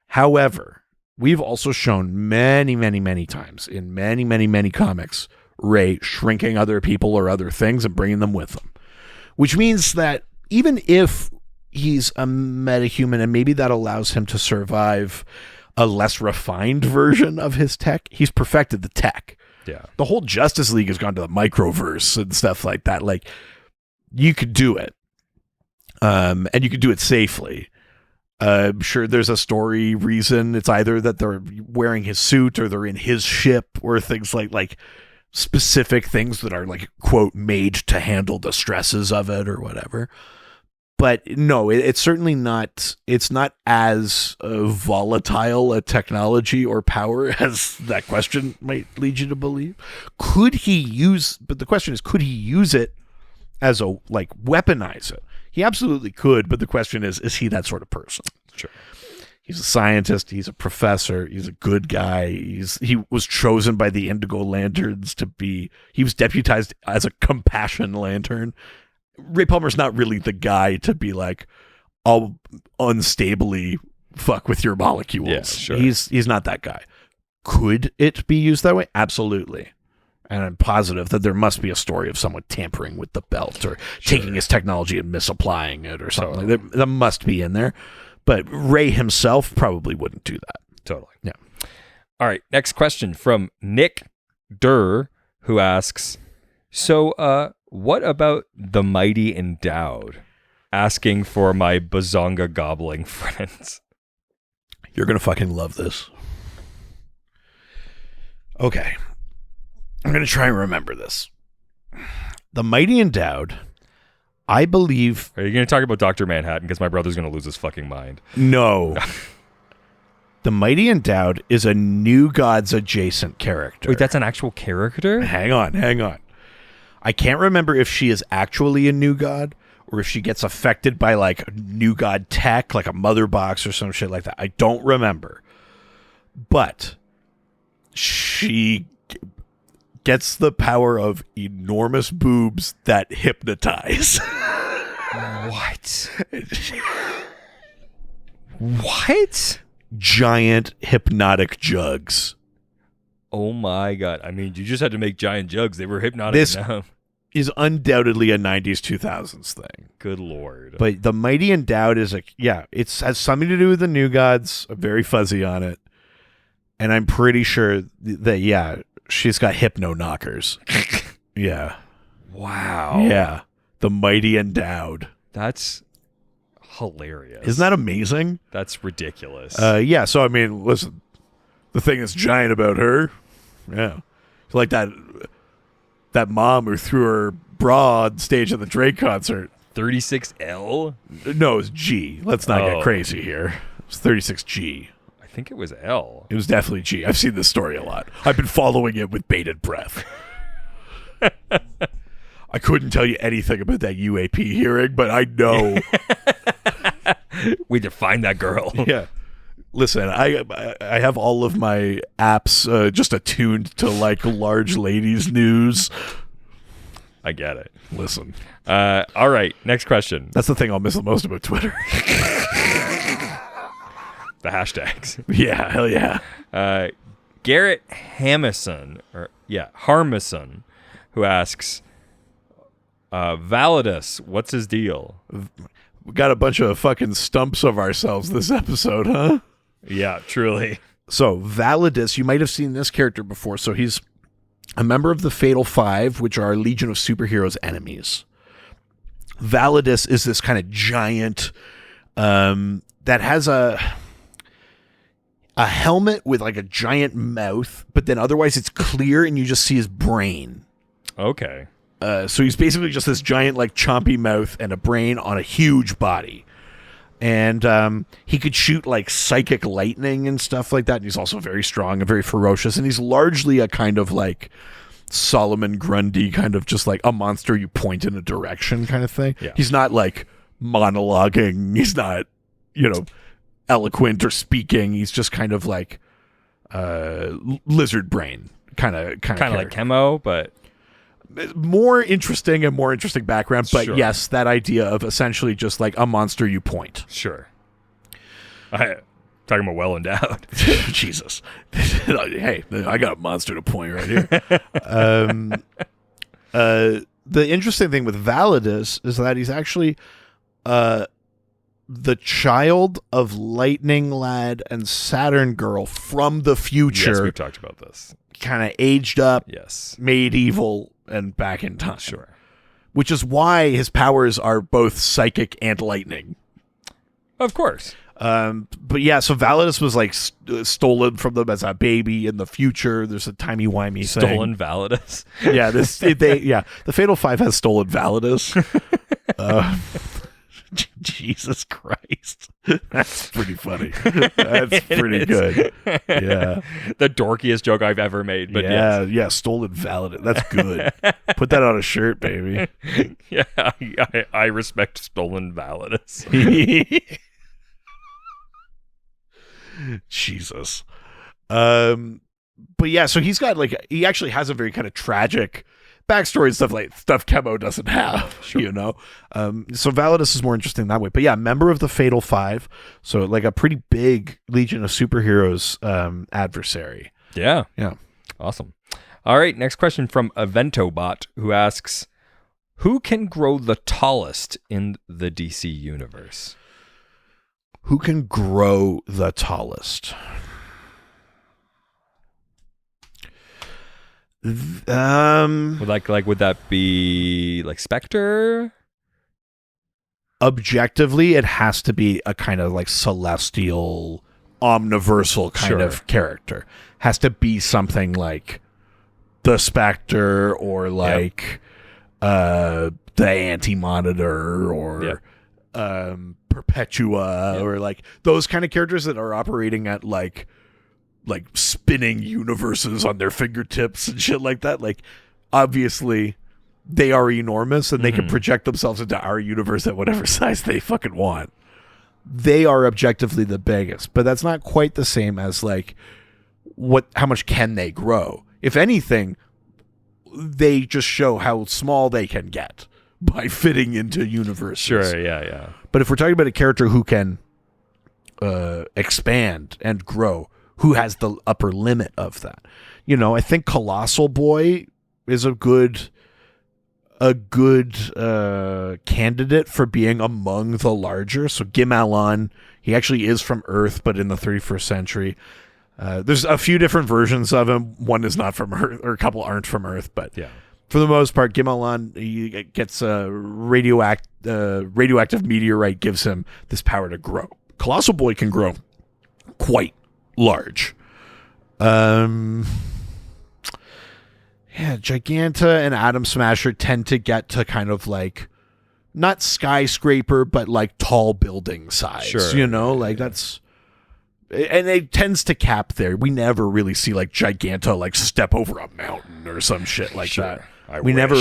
However, we've also shown many, many, many times in many, many, many comics, Ray shrinking other people or other things and bringing them with him, which means that even if he's a metahuman and maybe that allows him to survive a less refined version of his tech, he's perfected the tech. Yeah. The whole Justice League has gone to the microverse and stuff like that. Like, you could do it. And you could do it safely. Sure, there's a story reason. It's either that they're wearing his suit or they're in his ship or things like specific things that are like, quote, made to handle the stresses of it or whatever. But no, it's certainly not. It's not as volatile a technology or power as that question might lead you to believe. Could he use? But the question is, could he use it as a weaponize it? He absolutely could. But the question is he that sort of person? Sure. He's a scientist. He's a professor. He's a good guy. He was chosen by the Indigo Lanterns to be. He was deputized as a compassion lantern. Ray Palmer's not really the guy to be like, I'll unstably fuck with your molecules. Yeah, sure. He's not that guy. Could it be used that way? Absolutely. And I'm positive that there must be a story of someone tampering with the belt or taking his technology and misapplying it or something like that. That must be in there. But Ray himself probably wouldn't do that. Totally. Yeah. All right. Next question from Nick Durr, who asks, so, what about the Mighty Endowed? Asking for my Bazonga gobbling friends. You're going to fucking love this. Okay. I'm going to try and remember this. The Mighty Endowed, I believe... Are you going to talk about Dr. Manhattan? Because my brother's going to lose his fucking mind. No. The Mighty Endowed is a New Gods adjacent character. Wait, that's an actual character? Hang on. I can't remember if she is actually a New God or if she gets affected by like New God tech, like a mother box or some shit like that. I don't remember. But she gets the power of enormous boobs that hypnotize. What? What? Giant hypnotic jugs. Oh my God. I mean, you just had to make giant jugs. They were hypnotic enough. Is undoubtedly a 90s, 2000s thing. Good Lord. But the Mighty Endowed is it has something to do with the New Gods. I'm very fuzzy on it. And I'm pretty sure that, she's got hypno knockers. Yeah. Wow. Yeah. The Mighty Endowed. That's hilarious. Isn't that amazing? That's ridiculous. So, I mean, listen. The thing that's giant about her, it's like that mom who threw her bra on stage at the Drake concert. 36L? No, it's G. Let's not get crazy here. It's 36G. I think it was L. It was definitely G. I've seen this story a lot. I've been following it with bated breath. I couldn't tell you anything about that UAP hearing, but I know. We defined that girl. Yeah. Listen, I have all of my apps just attuned to like large ladies news. I get it. Listen, all right. Next question. that's the thing I'll miss the most about Twitter. The hashtags. Yeah, hell yeah. Garrett Harmison, who asks, Validus, what's his deal? We got a bunch of fucking stumps of ourselves this episode, huh? Yeah, truly. So Validus, you might have seen this character before. So he's a member of the Fatal Five, which are a legion of superheroes' enemies. Validus is this kind of giant that has a helmet with like a giant mouth, but then otherwise it's clear and you just see his brain. Okay. So he's basically just this giant like chompy mouth and a brain on a huge body. And he could shoot like psychic lightning and stuff like that. And he's also very strong and very ferocious. And he's largely a kind of like Solomon Grundy, kind of just like a monster you point in a direction kind of thing. Yeah. He's not like monologuing. He's not, eloquent or speaking. He's just kind of like lizard brain kind of like Chemo, but more interesting background. But Sure. yes, that idea of essentially just like a monster you point. sure. Talking about well endowed. Jesus. Hey, I got a monster to point right here. The interesting thing with Validus is that he's actually the child of Lightning Lad and Saturn Girl from the future. Yes, we've talked about this. Kind of aged up, Yes. made evil, and back in time. Sure. Which is why his powers are both psychic and lightning. Of course. But yeah, so Validus was like stolen from them as a baby in the future. There's a timey-wimey thing. Stolen Validus. Yeah, the Fatal Five has stolen Validus. Jesus Christ. That's pretty funny. That's pretty good. Yeah. The dorkiest joke I've ever made, but yeah, stolen Validus. That's good. Put that on a shirt, baby. yeah, I respect stolen Validus. Jesus. But yeah, so he actually has a very kind of tragic backstory and stuff Chemo doesn't have, Sure. So Validus is more interesting that way. But yeah, member of the Fatal Five, so like a pretty big Legion of Superheroes adversary. Yeah. Yeah. Awesome. All right, next question from Eventobot, who asks, who can grow the tallest in the DC universe? Who can grow the tallest? Would that be like Spectre? Objectively, it has to be a kind of like celestial, omniversal kind of character. Has to be something like the Spectre or like the Anti-Monitor or Perpetua or like those kind of characters that are operating at like spinning universes on their fingertips and shit like that. Like, obviously, they are enormous and they can project themselves into our universe at whatever size they fucking want. They are objectively the biggest, but that's not quite the same as like how much can they grow? If anything, they just show how small they can get by fitting into universes. Sure, yeah. But if we're talking about a character who can expand and grow, who has the upper limit of that? I think Colossal Boy is a good candidate for being among the larger. So Gimalon, he actually is from Earth, but in the 31st century. There's a few different versions of him. One is not from Earth, or a couple aren't from Earth, but Yeah. for the most part, Gimalon, he gets a radioactive meteorite, gives him this power to grow. Colossal Boy can grow quite large. Giganta and Atom Smasher tend to get to kind of like not skyscraper, but like tall building size. Sure. That's, and it tends to cap there. We never really see like Giganta like step over a mountain or some shit like that. I We wish. never.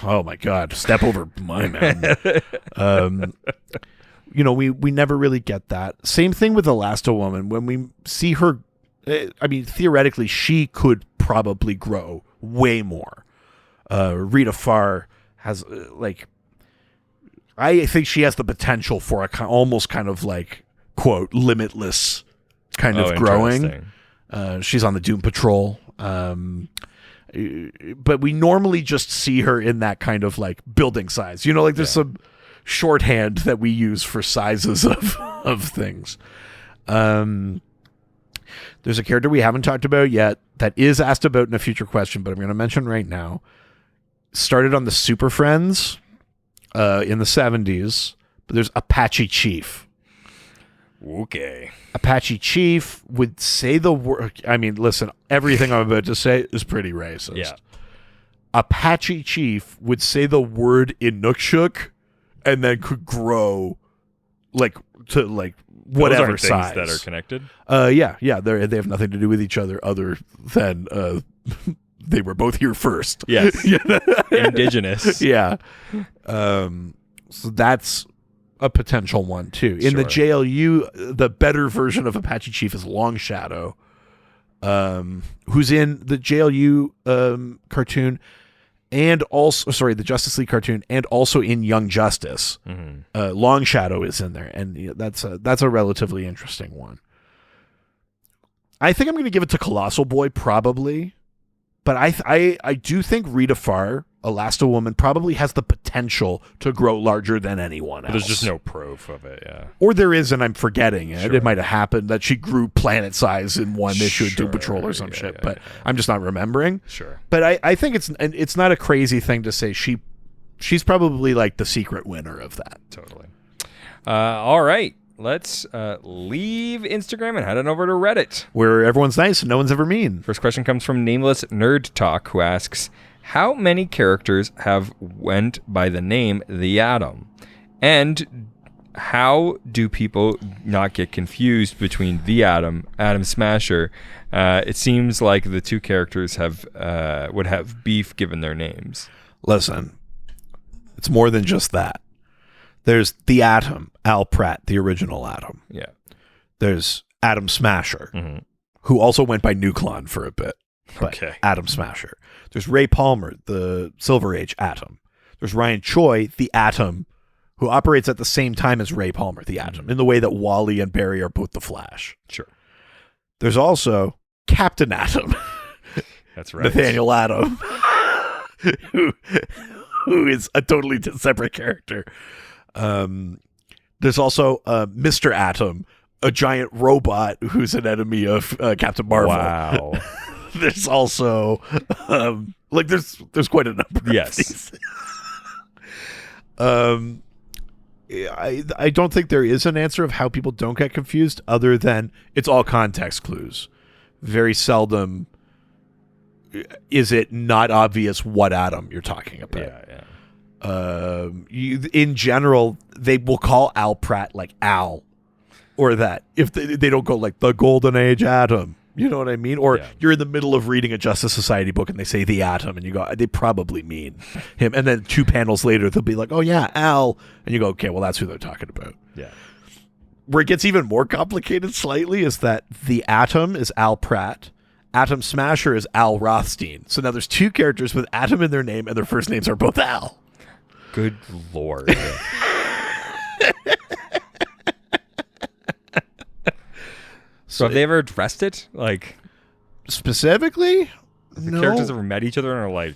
Oh my God! Step over my mountain. we never really get that. Same thing with Elasti-Woman. When we see her, I mean, theoretically, she could probably grow way more. Rita Farr has, I think she has the potential for almost kind of like, quote, limitless kind of growing. She's on the Doom Patrol. But we normally just see her in that kind of like building size. There's some shorthand that we use for sizes of things. There's a character we haven't talked about yet that is asked about in a future question, but I'm going to mention right now. Started on the Super Friends in the 70s, but there's Apache Chief. Okay. Apache Chief would say the word. I mean, listen, everything I'm about to say is pretty racist. Yeah. Apache Chief would say the word Inukshuk and then could grow to whatever Those size. things that are connected. Yeah. They have nothing to do with each other other than they were both here first. Yes. Indigenous. Yeah. So that's a potential one too. In the JLU, the better version of Apache Chief is Long Shadow, who's in the JLU cartoon, and also the Justice League cartoon, and also in Young Justice. Mm-hmm. Long Shadow is in there, and that's a relatively interesting one. I think I'm going to give it to Colossal Boy probably, but I do think Rita Farr, Elasti-Woman, probably has the potential to grow larger than anyone else. There's just no proof of it, yeah. Or there is, and I'm forgetting it. Sure. It might have happened that she grew planet size in one issue of Doom Patrol or some shit, but I'm just not remembering. Sure. But I think it's not a crazy thing to say she's probably like the secret winner of that. Totally. All right. Let's leave Instagram and head on over to Reddit, where everyone's nice and no one's ever mean. First question comes from Nameless Nerd Talk, who asks, how many characters have went by the name The Atom? And how do people not get confused between The Atom, Atom Smasher? It seems like the two characters would have beef given their names. Listen, it's more than just that. There's The Atom, Al Pratt, the original Atom. Yeah. There's Atom Smasher, who also went by Nuklon for a bit. But okay. Atom Smasher. There's Ray Palmer, the Silver Age Atom. There's Ryan Choi, the Atom, who operates at the same time as Ray Palmer, the Atom, in the way that Wally and Barry are both the Flash. Sure. There's also Captain Atom. That's right. Nathaniel Atom, who is a totally separate character. There's also Mr. Atom, a giant robot who's an enemy of Captain Marvel. Wow. There's also there's quite a number. Yes. Of these. I don't think there is an answer of how people don't get confused, other than it's all context clues. Very seldom is it not obvious what atom you're talking about. Yeah. In general, they will call Al Pratt like Al, or that if they don't go like the Golden Age Atom. You know what I mean? Or you're in the middle of reading a Justice Society book and they say the Atom, and you go, they probably mean him. And then 2 panels later, they'll be like, oh yeah, Al. And you go, okay, well, that's who they're talking about. Yeah. Where it gets even more complicated slightly is that the Atom is Al Pratt. Atom Smasher is Al Rothstein. So now there's 2 characters with Atom in their name, and their first names are both Al. Good Lord. So have they ever addressed it? Like, specifically? the characters ever met each other and are like,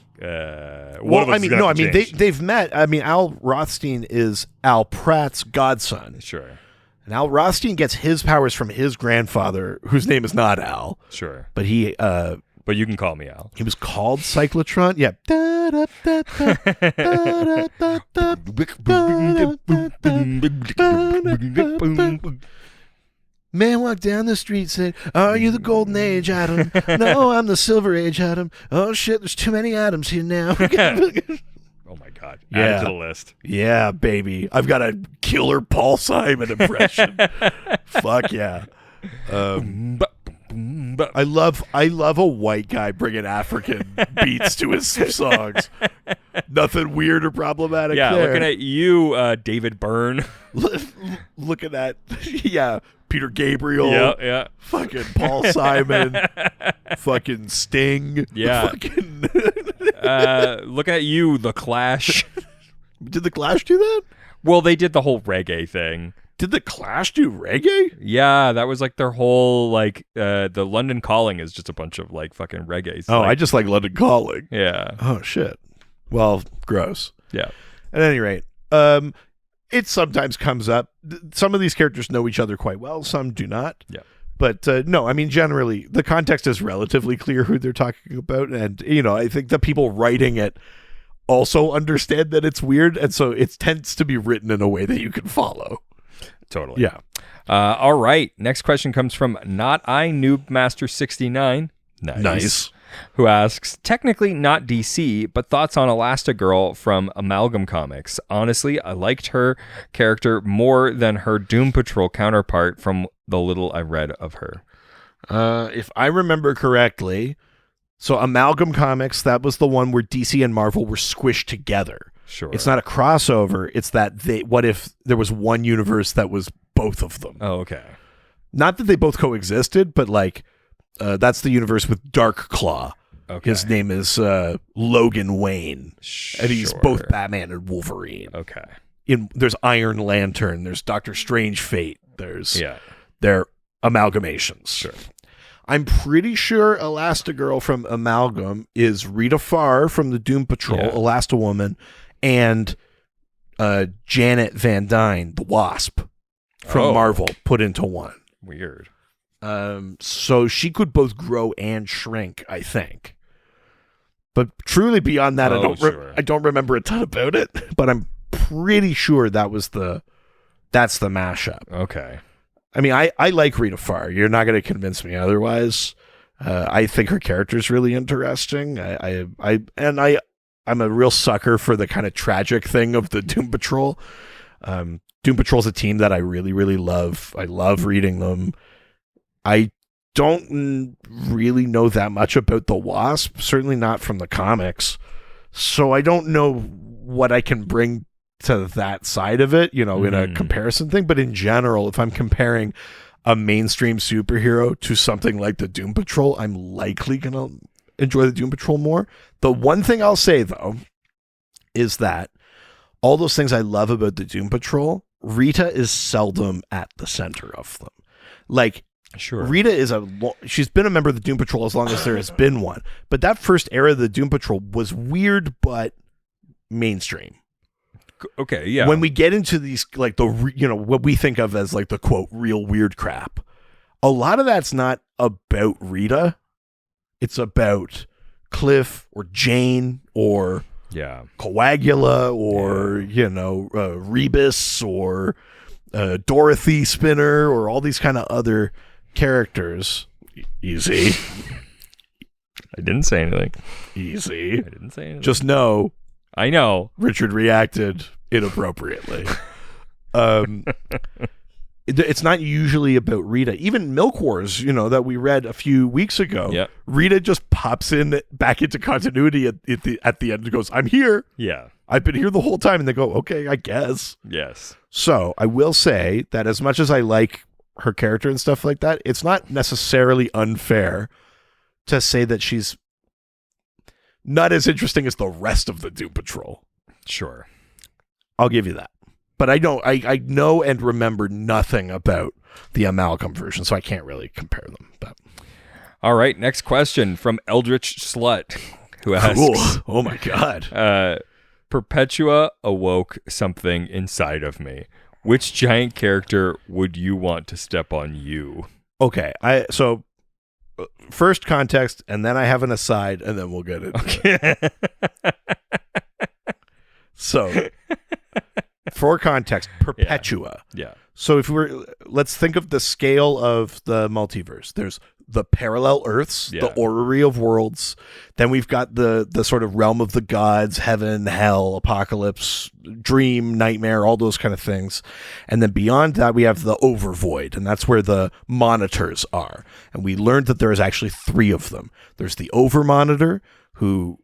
they've met. I mean, Al Rothstein is Al Pratt's godson. Sure. And Al Rothstein gets his powers from his grandfather, whose name is not Al. Sure. But he but you can call me Al. He was called Cyclotron. Yeah. Man walked down the street, said, are you the Golden Age Atom? No, I'm the Silver Age Atom. Oh, shit, there's too many atoms here now. Oh, my God. Add it to the list. Yeah, baby. I've got a killer Paul Simon impression. Fuck yeah. I love a white guy bringing African beats to his songs. Nothing weird or problematic. Yeah, there. looking at you, David Byrne. Looking at Peter Gabriel. Yeah. Fucking Paul Simon. Fucking Sting. Yeah. Fucking Looking at you, The Clash. Did the Clash do that? Well, they did the whole reggae thing. Did the Clash do reggae? Yeah, that was like their whole the London Calling is just a bunch of like fucking reggae. Oh, I just like London Calling. Yeah. Oh shit. Well, gross. Yeah. At any rate, it sometimes comes up. Some of these characters know each other quite well. Some do not. Yeah. But no, I mean, generally, the context is relatively clear who they're talking about. And, I think the people writing it also understand that it's weird. And so it tends to be written in a way that you can follow. Totally. Yeah. All right. Next question comes from Not I Noobmaster 69. Nice. Who asks, technically not DC, but thoughts on Elastigirl from Amalgam Comics. Honestly, I liked her character more than her Doom Patrol counterpart from the little I read of her. If I remember correctly, so Amalgam Comics, that was the one where DC and Marvel were squished together. Sure. It's not a crossover. It's that what if there was one universe that was both of them? Oh, okay. Not that they both coexisted, but that's the universe with Dark Claw. Okay. His name is Logan Wayne, and he's Sure. both Batman and Wolverine. Okay. There's Iron Lantern, there's Doctor Strange Fate, there's Yeah. their amalgamations. Sure. I'm pretty sure Elastigirl from Amalgam is Rita Farr from the Doom Patrol, Yeah. Elasti-Woman, and Janet Van Dyne, the Wasp from Marvel, put into one. Weird. So she could both grow and shrink, I think. But truly beyond that, Sure. I don't remember a ton about it. But I'm pretty sure that's the mashup. Okay. I mean, I like Rita Farr. You're not going to convince me otherwise. I think her character's really interesting. I'm a real sucker for the kind of tragic thing of the Doom Patrol. Doom Patrol's a team that I really, really love. I love reading them. I don't really know that much about the Wasp, certainly not from the comics. So I don't know what I can bring to that side of it, in a comparison thing. But in general, if I'm comparing a mainstream superhero to something like the Doom Patrol, I'm likely going to enjoy the Doom Patrol more. The one thing I'll say, though, is that all those things I love about the Doom Patrol, Rita is seldom at the center of them. Like, Sure. Rita she's been a member of the Doom Patrol as long as there has been one. But that first era of the Doom Patrol was weird, but mainstream. Okay, yeah. When we get into these, like what we think of as like the quote real weird crap, a lot of that's not about Rita. It's about Cliff or Jane or Coagula or Rebus or Dorothy Spinner or all these kind of other characters. Easy. I didn't say anything. Easy. I didn't say anything. Just know. I know. Richard reacted inappropriately. It's not usually about Rita. Even Milk Wars, that we read a few weeks ago. Yep. Rita just pops in back into continuity at the end and goes, "I'm here. Yeah. I've been here the whole time." And they go, "Okay, I guess." Yes. So I will say that as much as I like her character and stuff like that, it's not necessarily unfair to say that she's not as interesting as the rest of the Doom Patrol. Sure. I'll give you that. But I know and remember nothing about the Amalgam version, so I can't really compare them. But all right, next question from Eldritch Slut, who asks, cool. Oh my God. Perpetua awoke something inside of me. Which giant character would you want to step on you? Okay, so first context, and then I have an aside, and then we'll get into it. So, for context, Perpetua. Yeah. So let's think of the scale of the multiverse. There's the parallel Earths, the orrery of worlds. Then we've got the sort of realm of the gods, heaven, hell, apocalypse, dream, nightmare, all those kind of things. And then beyond that, we have the overvoid, and that's where the monitors are. And we learned that there is actually 3 of them. There's the overmonitor, who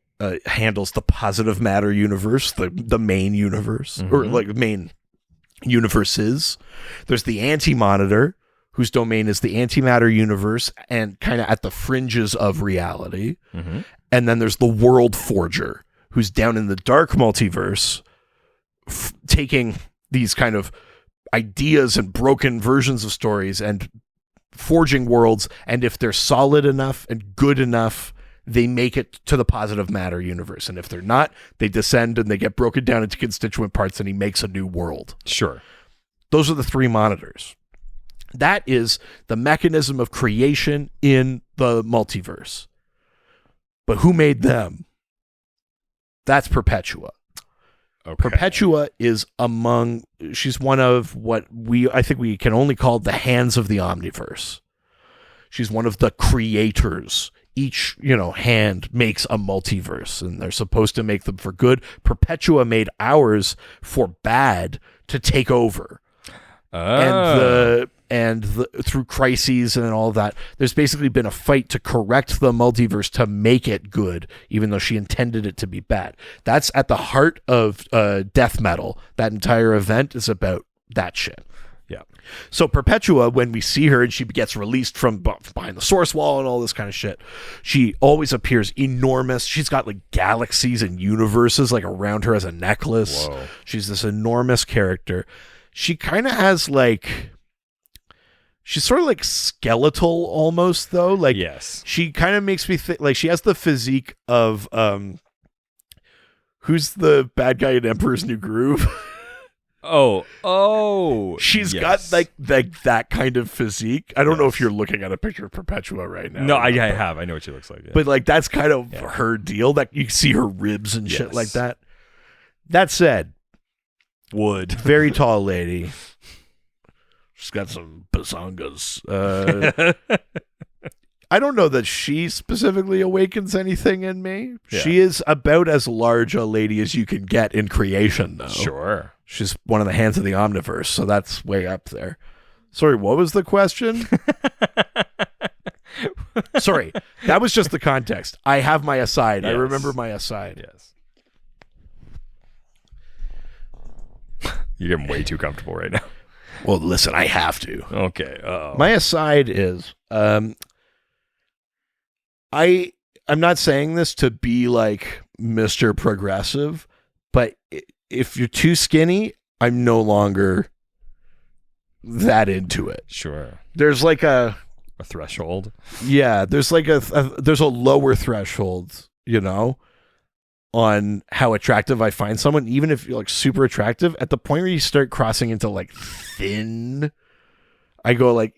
handles the positive matter universe, the main universe, or like main universes. There's the Anti-Monitor, whose domain is the antimatter universe and kind of at the fringes of reality. And then there's the World Forger, who's down in the dark multiverse, taking these kind of ideas and broken versions of stories and forging worlds. And if they're solid enough and good enough, they make it to the positive matter universe. And if they're not, they descend and they get broken down into constituent parts and he makes a new world. Sure. Those are the three monitors. That is the mechanism of creation in the multiverse. But who made them? That's Perpetua. Okay. Perpetua is she's one of what I think we can only call the hands of the Omniverse. She's one of the creators. Each, hand makes a multiverse, and they're supposed to make them for good. Perpetua made ours for bad to take over. And through crises and all that, there's basically been a fight to correct the multiverse to make it good, even though she intended it to be bad. That's at the heart of death metal. That entire event is about that shit. Yeah. So Perpetua, when we see her and she gets released from behind the source wall and all this kind of shit, she always appears enormous. She's got like galaxies and universes like around her as a necklace. Whoa. She's this enormous character. She kind of has like... She's sort of like skeletal almost, though. Like, yes. She kind of makes me think... Like, she has the physique of... who's the bad guy in Emperor's New Groove? She's got like that kind of physique. I don't know if you're looking at a picture of Perpetua right now. No, I have. I know what she looks like. Yeah. But like that's kind of her deal. That you see her ribs and shit like that. That said, wood. Very tall lady. She's got some bazongas. I don't know that she specifically awakens anything in me. Yeah. She is about as large a lady as you can get in creation, though. Sure. She's one of the hands of the Omniverse, so that's way up there. Sorry, what was the question? Sorry, that was just the context. I have my aside. Yes. I remember my aside. Yes. You're getting way too comfortable right now. Well, listen, I have to. Okay. Uh-oh. My aside is... I'm not saying this to be like Mr. Progressive, but if you're too skinny, I'm no longer that into it. Sure. There's like a threshold. Yeah, there's like there's a lower threshold, on how attractive I find someone, even if you're like super attractive. At the point where you start crossing into like thin, I go like,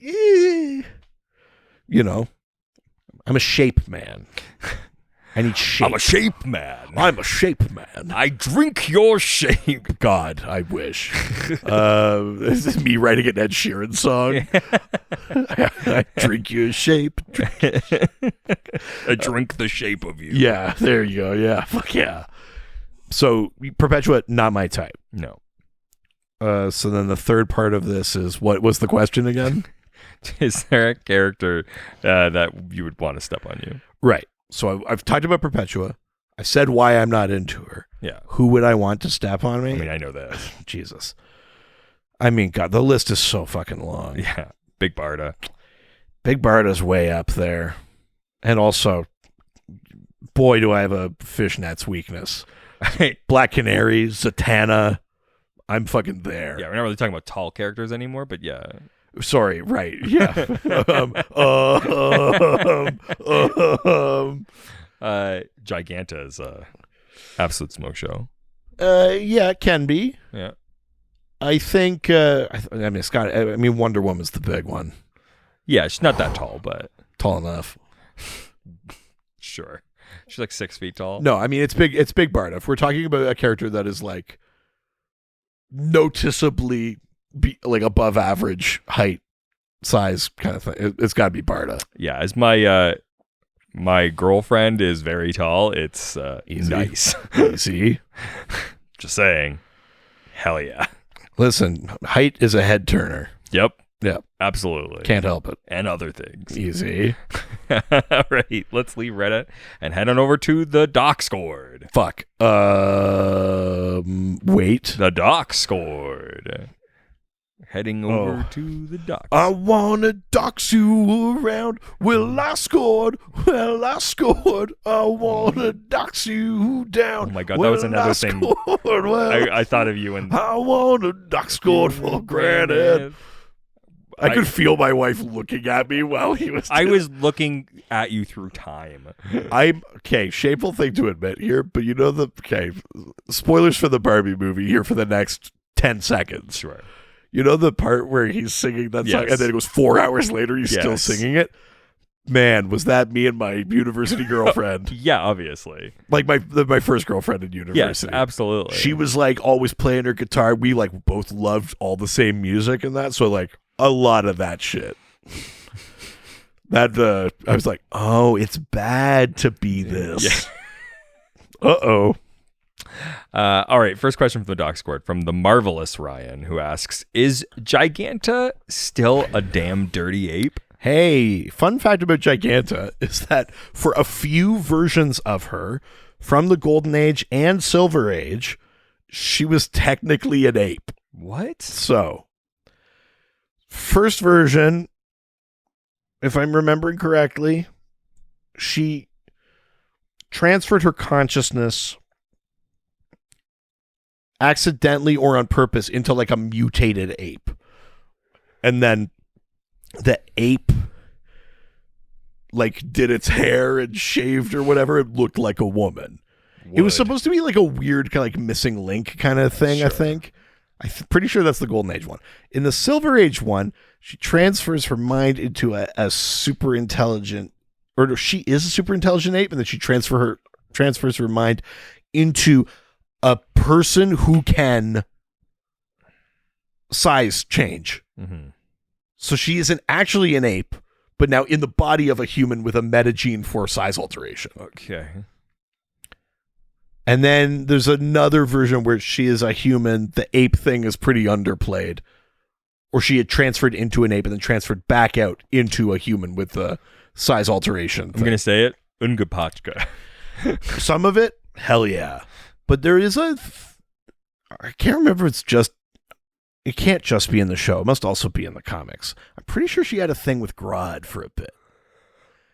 I'm a shape man. I need shape. I'm a shape man. I'm a shape man. I drink your shape. God, I wish. This is me writing an Ed Sheeran song. I drink your shape. I drink the shape of you. Yeah, there you go. Yeah, fuck yeah. So, Perpetua, not my type. No. So then the third part of this is, what was the question again? Is there a character that you would want to step on you? Right. So I've talked about Perpetua. I said why I'm not into her. Yeah. Who would I want to step on me? I mean, I know that. Jesus. I mean, God, the list is so fucking long. Yeah. Big Barda. Big Barda's way up there. And also, boy, do I have a fishnets weakness. Black Canary, Zatanna. I'm fucking there. Yeah, we're not really talking about tall characters anymore, but yeah. Sorry, right. Yeah. Giganta is a absolute smoke show. Yeah, it can be. Yeah. I think Wonder Woman's the big one. Yeah, she's not that tall, but tall enough. Sure. She's like 6 feet tall. No, I mean it's Big Barda. If we're talking about a character that is like noticeably like above average height, size kind of thing, it's got to be Barda. Yeah, as my girlfriend is very tall, it's easy. Nice. Easy. Just saying. Hell yeah. Listen, height is a head turner. Yep. Yeah. Absolutely. Can't help it. And other things. Easy. All right. Let's leave Reddit and head on over to the Doxcord. Fuck. Wait. The Doxcord. Heading over to the dock. I wanna dox you around. Well, I scored. Well, I scored. I wanna dox you down. Oh my God, that was another thing. I thought of you and I wanna dox scored for granted. I could feel my wife looking at me while he was. I was looking at you through time. I'm okay. Shameful thing to admit here, but you know spoilers for the Barbie movie here for the next 10 seconds. Sure. You know the part where he's singing that song, and then it goes 4 hours later, he's still singing it? Man, was that me and my university girlfriend? Yeah, obviously. Like my first girlfriend in university. Yes, absolutely. She was like always playing her guitar. We like both loved all the same music and that. So like a lot of that shit. That I was like, oh, it's bad to be this. Yeah. Uh-oh. All right, first question from the Doxcord from the marvelous Ryan, who asks, is Giganta still a damn dirty ape? Hey, fun fact about Giganta is that for a few versions of her, from the Golden Age and Silver Age, she was technically an ape. What? So, first version, if I'm remembering correctly, she transferred her consciousness accidentally or on purpose into like a mutated ape. And then the ape like did its hair and shaved or whatever. It looked like a woman. It was supposed to be like a weird kind of like missing link kind of thing, sure. I think. Pretty sure that's the Golden Age one. In the Silver Age one, she transfers her mind into a super intelligent, or she is a super intelligent ape, and then she transfers her mind into a person who can size change. Mm-hmm. So she isn't actually an ape, but now in the body of a human with a metagene for size alteration. Okay. And then there's another version where she is a human. The ape thing is pretty underplayed. Or she had transferred into an ape and then transferred back out into a human with the size alteration thing. I'm going to say it. Ungapachka. Some of it, hell yeah. But there is I can't remember if it can't just be in the show. It must also be in the comics. I'm pretty sure she had a thing with Grodd for a bit.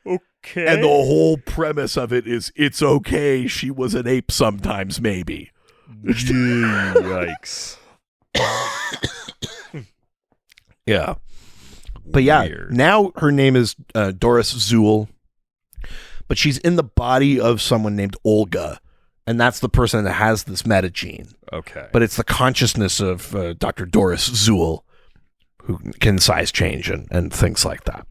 Okay. And the whole premise of it is it's okay. She was an ape sometimes, maybe. Yikes. Yeah. But yeah, now her name is Doris Zuul. But she's in the body of someone named Olga. And that's the person that has this metagene. Okay. But it's the consciousness of Dr. Doris Zuul who can size change and things like that.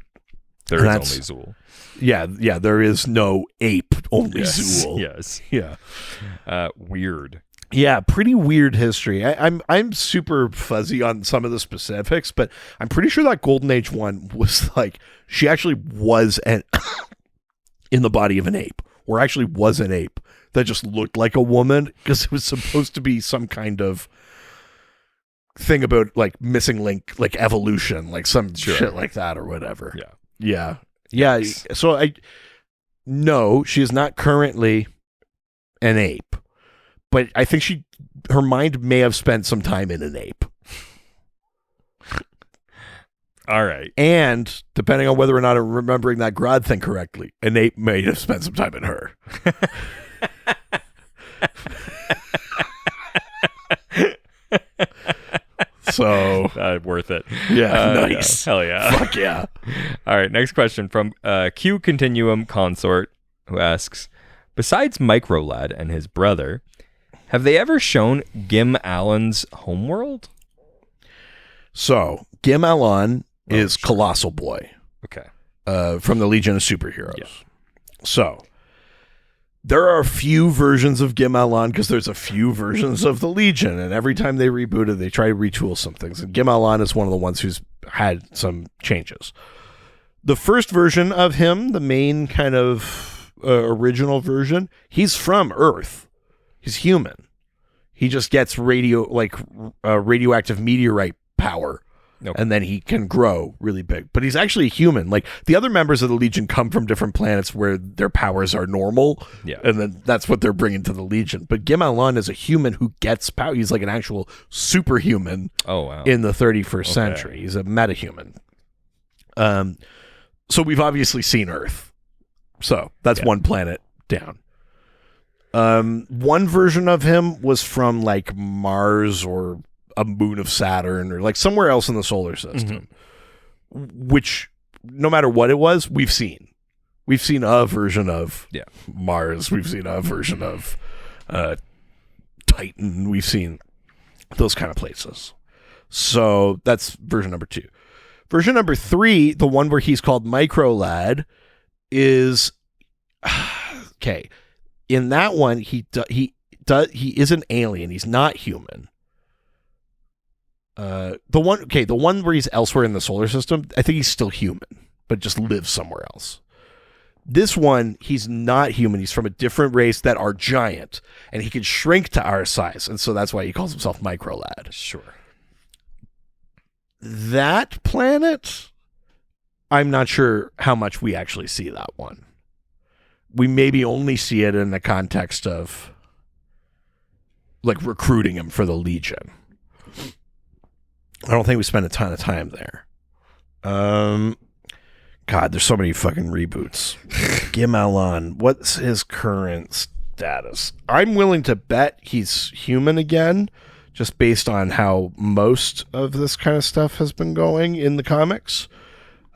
There is only Zuul. Yeah, there is no ape, only Zuul. Yes. Yeah. Weird. Yeah, pretty weird history. I'm super fuzzy on some of the specifics, but I'm pretty sure that Golden Age one was like she actually was in the body of an ape, or actually was an ape that just looked like a woman because it was supposed to be some kind of thing about like missing link, like evolution, like some shit like that or whatever. Yeah. So no, she is not currently an ape, but I think her mind may have spent some time in an ape. All right. And depending on whether or not I'm remembering that Grodd thing correctly, an ape may have spent some time in her. So worth it. Yeah, nice. Yeah. Hell yeah. Fuck yeah. All right, next question from Q Continuum Consort, who asks, besides Microlad and his brother, have they ever shown Gim Allen's homeworld? So Gim Allen is Colossal Boy. Okay. From the Legion of Superheroes. Yeah. So there are a few versions of Gim Allen because there's a few versions of the Legion, and every time they reboot it, they try to retool some things. And Gim Allen is one of the ones who's had some changes. The first version of him, the main kind of original version, he's from Earth. He's human. He just gets radioactive meteorite power. Okay. And then he can grow really big. But he's actually a human. Like, the other members of the Legion come from different planets where their powers are normal. Yeah. And then that's what they're bringing to the Legion. But Gim-Alan is a human who gets power. He's like an actual superhuman Oh, wow. in the 31st century. He's a metahuman. So we've obviously seen Earth. So that's one planet down. One version of him was from like Mars or a moon of Saturn or like somewhere else in the solar system, which no matter what it was, we've seen a version of Mars. We've seen a version of Titan. We've seen those kind of places. So that's version number 2. Version number 3, the one where he's called Micro Lad, is okay. In that one, he is an alien. He's not human. The one where he's elsewhere in the solar system, I think he's still human, but just lives somewhere else. This one, he's not human. He's from a different race that are giant, and he can shrink to our size, and so that's why he calls himself Micro Lad. Sure. That planet, I'm not sure how much we actually see that one. We maybe only see it in the context of like recruiting him for the Legion. I don't think we spend a ton of time there. God, there's so many fucking reboots. Gim-Alan, what's his current status? I'm willing to bet he's human again, just based on how most of this kind of stuff has been going in the comics.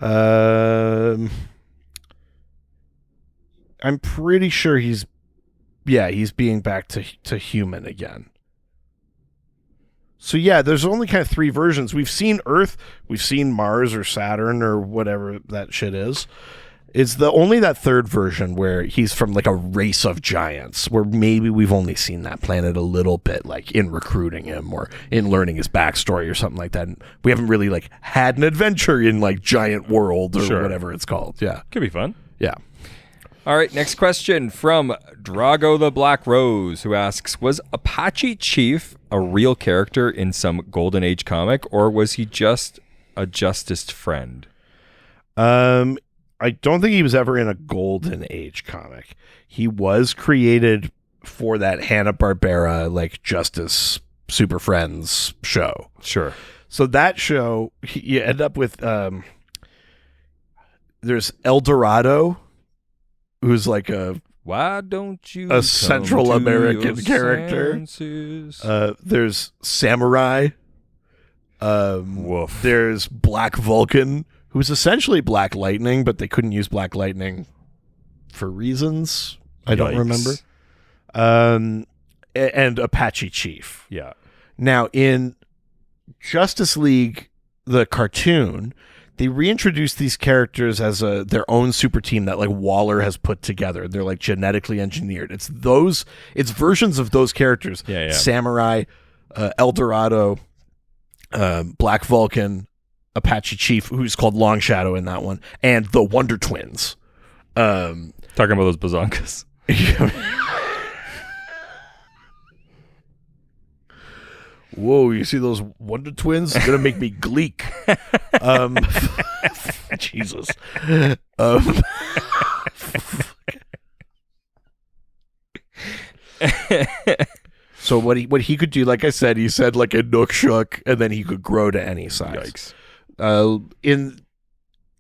I'm pretty sure he's being back to human again. So yeah, there's only kind of 3 versions. We've seen Earth, we've seen Mars or Saturn or whatever that shit is. It's only that 3rd version where he's from like a race of giants, where maybe we've only seen that planet a little bit, like in recruiting him or in learning his backstory or something like that. And we haven't really like had an adventure in like Giant World or whatever it's called. Yeah. Could be fun. Yeah. All right, next question from Drago the Black Rose, who asks, was Apache Chief a real character in some Golden Age comic, or was he just a Justice friend? I don't think he was ever in a Golden Age comic. He was created for that Hanna-Barbera, like, Justice Super Friends show. Sure. So that show, you end up with, there's El Dorado, who's like why don't you a Central American character. There's Samurai. Woof. There's Black Vulcan, who's essentially Black Lightning, but they couldn't use Black Lightning for reasons I don't remember. And Apache Chief. Yeah. Now, in Justice League, the cartoon, they reintroduced these characters as their own super team that like Waller has put together. They're like genetically engineered. It's versions of those characters. Yeah. Samurai, El Dorado, Black Vulcan, Apache Chief, who's called Long Shadow in that one, and the Wonder Twins. Talking about those bazonkas. Whoa, you see those Wonder Twins? They're gonna make me gleek. Jesus. So what he could do, like I said, he said like a Nook Shook, and then he could grow to any size. Yikes.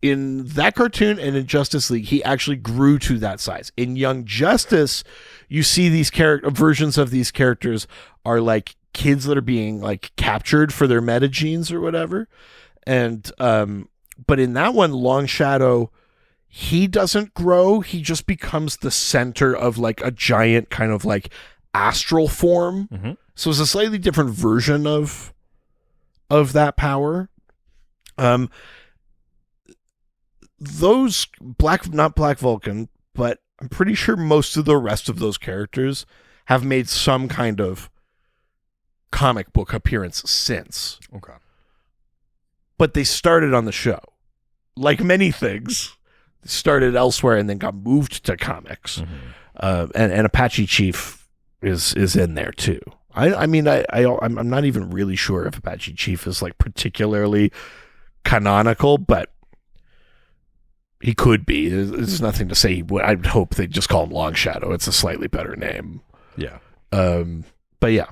In that cartoon and in Justice League, he actually grew to that size. In Young Justice, you see these versions of these characters are like kids that are being like captured for their metagenes or whatever. And but in that one, Long Shadow, he doesn't grow. He just becomes the center of like a giant kind of like astral form. Mm-hmm. So it's a slightly different version of that power. Those not Black Vulcan, but I'm pretty sure most of the rest of those characters have made some kind of comic book appearance since. Okay. But they started on the show. Like many things, started elsewhere and then got moved to comics. Mm-hmm. And Apache Chief is in there too. I'm not even really sure if Apache Chief is like particularly canonical, but he could be. There's nothing to say he would. I'd hope they just call him Long Shadow. It's a slightly better name. Yeah. But yeah.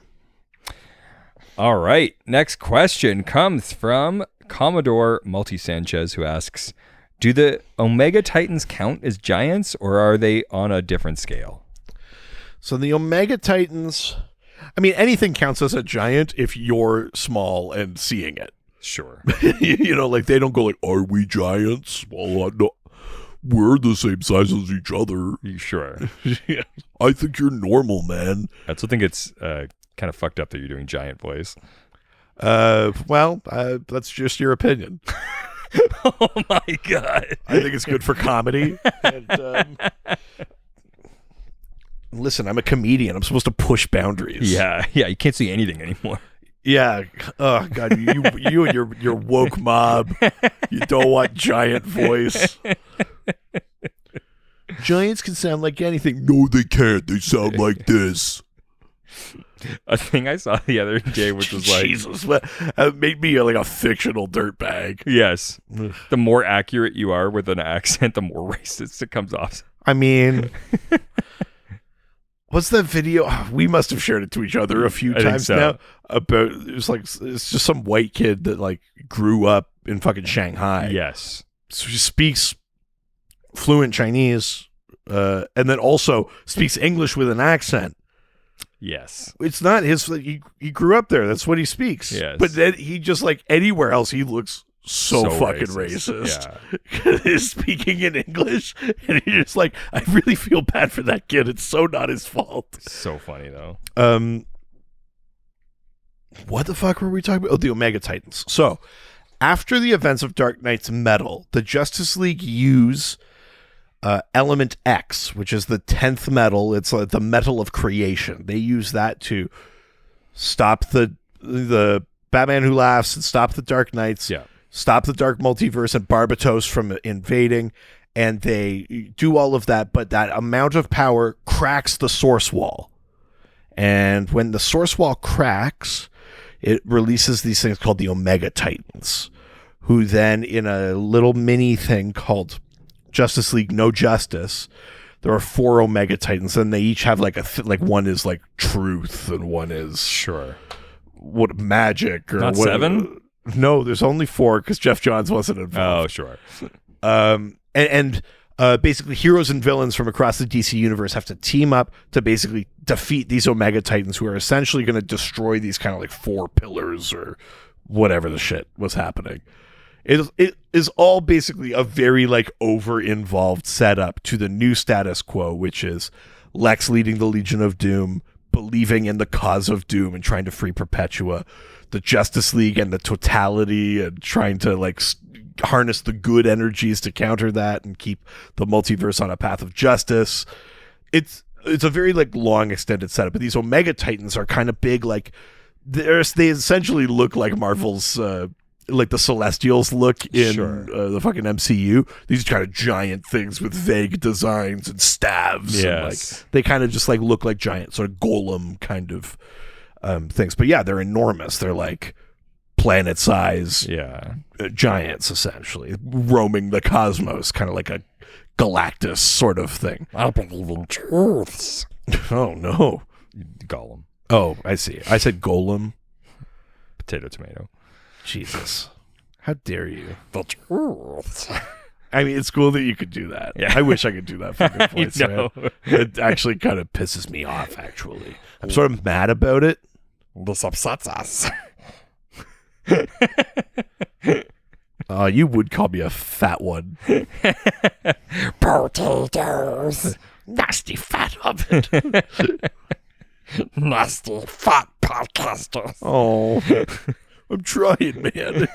All right. Next question comes from Commodore Multi Sanchez, who asks, do the Omega Titans count as giants, or are they on a different scale? So the Omega Titans, I mean, anything counts as a giant if you're small and seeing it. Sure. You know, like they don't go like, are we giants? Well, no, we're the same size as each other. Sure. Yeah. I think you're normal, man. I still think it's kind of fucked up that you're doing giant voice. Well, that's just your opinion. Oh my God. I think it's good for comedy. And, listen, I'm a comedian. I'm supposed to push boundaries. Yeah. You can't see anything anymore. Yeah. Oh God, you and your woke mob. You don't want giant voice. Giants can sound like anything. No, they can't. They sound like this. A thing I saw the other day, which was like, Jesus, made me like a fictional dirtbag. yes, the more accurate you are with an accent, the more racist it comes off. I mean, what's that video? We must have shared it to each other a few times now. About it's just some white kid that like grew up in fucking Shanghai. Yes, so he speaks fluent Chinese, and then also speaks English with an accent. Yes. It's not his. He grew up there. That's what he speaks. Yes. But then he just like anywhere else, he looks so fucking racist. Yeah. He's speaking in English, and he's just like, I really feel bad for that kid. It's so not his fault. So funny though. What the fuck were we talking about? Oh, the Omega Titans. So after the events of Dark Knight's Metal, the Justice League use Element X, which is the 10th metal. It's like the metal of creation. They use that to stop the Batman Who Laughs and stop the Dark Knights, stop the Dark Multiverse and Barbatos from invading, and they do all of that, but that amount of power cracks the source wall. And when the source wall cracks, it releases these things called the Omega Titans, who then, in a little mini thing called Justice League No Justice, there are 4 Omega Titans, and they each have like like one is like truth and one is what magic or not what, 7. No, there's only 4 because Jeff Johns wasn't involved. Oh, sure. And basically heroes and villains from across the DC universe have to team up to basically defeat these Omega Titans, who are essentially going to destroy these kind of like 4 pillars or whatever the shit was happening. It is all basically a very like over-involved setup to the new status quo, which is Lex leading the Legion of Doom, believing in the cause of Doom and trying to free Perpetua, the Justice League and the totality and trying to like harness the good energies to counter that and keep the multiverse on a path of justice. It's a very like long extended setup, but these Omega Titans are kind of big. Like they essentially look like Marvel's like the Celestials look in the fucking MCU. These kind of giant things with vague designs and staves. Yes. And, like, they kind of just like look like giant sort of golem kind of things. But yeah, they're enormous. They're like planet size giants, essentially, roaming the cosmos, kind of like a Galactus sort of thing. I believe in truths. Oh, no. Gollum. Oh, I see. I said golem. Potato, tomato. Jesus. How dare you? The truths. I mean, it's cool that you could do that. Yeah. I wish I could do that fucking voice. No. It actually kind of pisses me off, actually. I'm sort of mad about it. This upsets us. You would call me a fat one. Potatoes. Nasty fat oven. Nasty fat podcasters. Oh, I'm trying, man.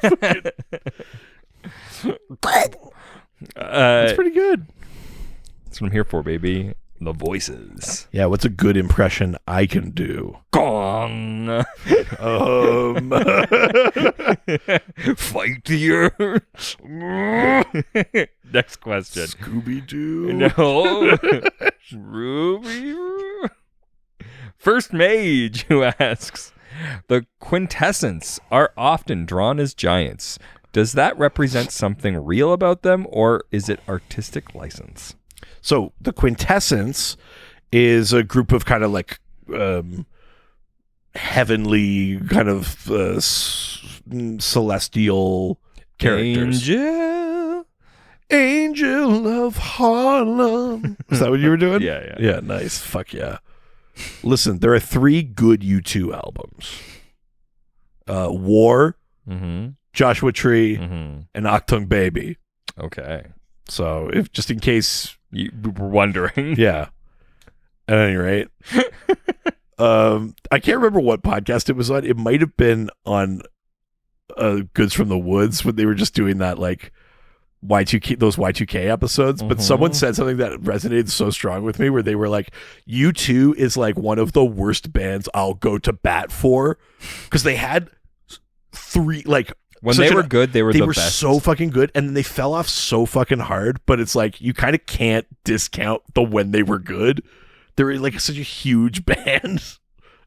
It's pretty good. That's what I'm here for, baby. The voices. Yeah, what's a good impression I can do? Gong. Fight the earth. Next question. Scooby-Doo. No. Ruby. First Mage, who asks, the Quintessence are often drawn as giants. Does that represent something real about them, or is it artistic license? So the Quintessence is a group of kind of like heavenly kind of celestial characters. Angel of Harlem. Is that what you were doing? Yeah. Yeah, nice. Fuck yeah. Listen, there are 3 good U2 albums. War, Joshua Tree, and Achtung Baby. Okay. So, if just in case you were wondering. Yeah. At any rate. I can't remember what podcast it was on. It might have been on Goods from the Woods when they were just doing that like those Y2K episodes, but someone said something that resonated so strong with me where they were like, U2 is like one of the worst bands I'll go to bat for, because they had 3 like when they were good, they were the best. So fucking good, and then they fell off so fucking hard, but it's like you kind of can't discount the when they were good. They were like such a huge band.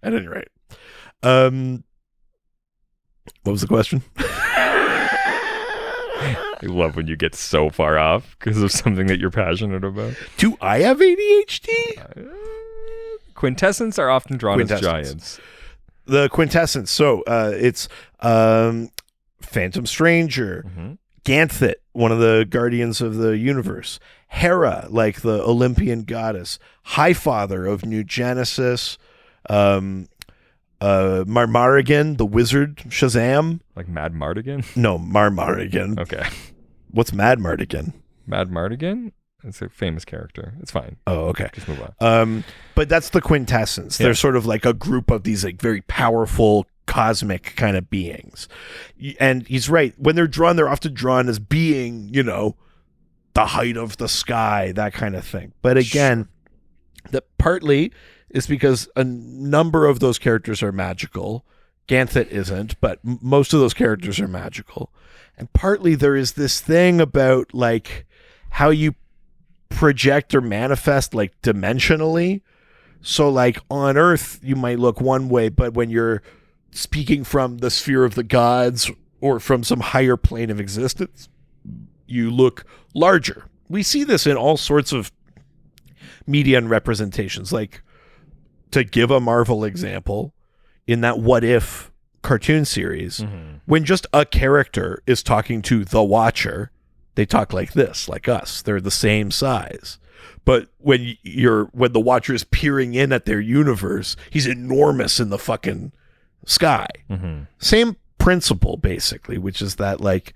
At any rate. What was the question? I love when you get so far off because of something that you're passionate about. Do I have ADHD? Quintessence are often drawn as giants. The Quintessence. So it's Phantom Stranger, Ganthet, one of the guardians of the universe, Hera, like the Olympian goddess, Highfather of New Genesis, Marmarigan, the wizard, Shazam. Like Mad Mardigan? No, Marmarigan. Okay. What's Mad Mardigan? Mad Mardigan? It's a famous character. It's fine. Oh, okay. Just move on. But that's the Quintessence. Yeah. They're sort of like a group of these like very powerful cosmic kind of beings. And he's right. When they're drawn, they're often drawn as being, you know, the height of the sky, that kind of thing. But again, that partly is because a number of those characters are magical. Ganthet isn't, but most of those characters are magical. And partly there is this thing about like how you project or manifest like dimensionally. So like on Earth, you might look one way, but when you're speaking from the sphere of the gods or from some higher plane of existence, you look larger. We see this in all sorts of media and representations. Like, to give a Marvel example, in that What If cartoon series, when just a character is talking to the Watcher, they talk like this, like us. They're the same size. But when the Watcher is peering in at their universe, he's enormous in the fucking sky. Same principle, basically, which is that, like,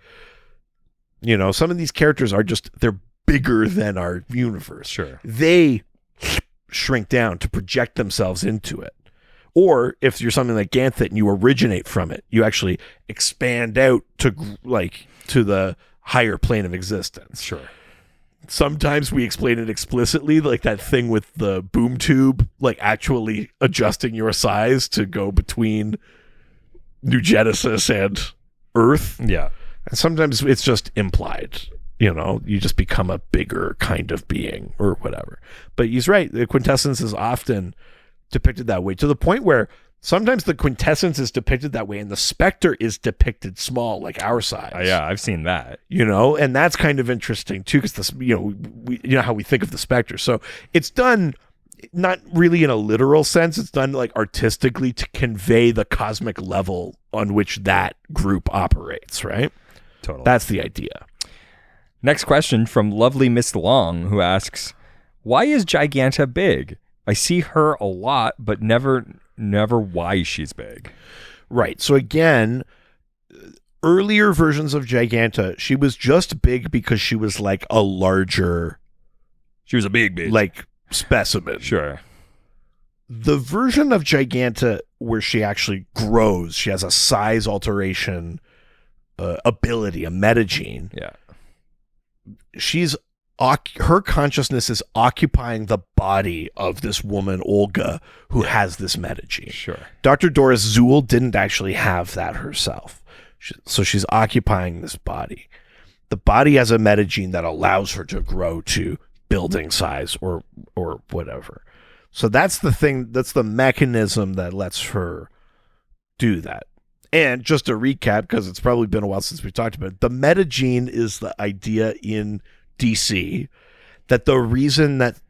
you know, some of these characters are just, they're bigger than our universe. Sure. They shrink down to project themselves into it. Or if you're something like Ganthet and you originate from it, you actually expand out to the higher plane of existence. Sure. Sometimes we explain it explicitly, like that thing with the boom tube, like actually adjusting your size to go between New Genesis and Earth. Yeah. And sometimes it's just implied. You know, you just become a bigger kind of being or whatever. But he's right. The Quintessence is often depicted that way, to the point where sometimes the Quintessence is depicted that way and the Spectre is depicted small, like our size. Yeah, I've seen that. You know, and that's kind of interesting too, because this, you know how we think of the Spectre. So it's done not really in a literal sense. It's done like artistically to convey the cosmic level on which that group operates, right? Totally. That's the idea. Next question from lovely Miss Long, who asks, why is Giganta big? I see her a lot, but never why she's big. Right. So again, earlier versions of Giganta, she was just big because she was like a larger... She was a big bitch. Like, specimen. Sure. The version of Giganta where she actually grows, she has a size alteration ability, a metagene. Yeah. Her consciousness is occupying the body of this woman, Olga, who has this metagene. Sure. Dr. Doris Zuul didn't actually have that herself. So she's occupying this body. The body has a metagene that allows her to grow to building size or whatever. So that's the thing. That's the mechanism that lets her do that. And just to recap, because it's probably been a while since we talked about it, the metagene is the idea in DC that the reason that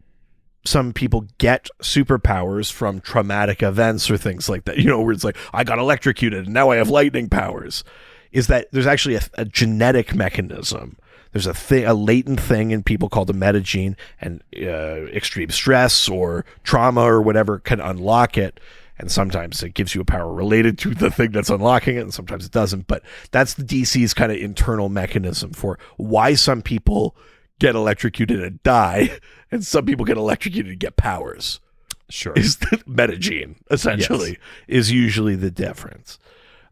some people get superpowers from traumatic events or things like that, where it's like, I got electrocuted and now I have lightning powers, is that there's actually a genetic mechanism. There's a latent thing in people called a metagene, and extreme stress or trauma or whatever can unlock it. And sometimes it gives you a power related to the thing that's unlocking it, and sometimes it doesn't. But that's the DC's kind of internal mechanism for why some people get electrocuted and die, and some people get electrocuted and get powers. Sure. Is the metagene, essentially, is usually the difference.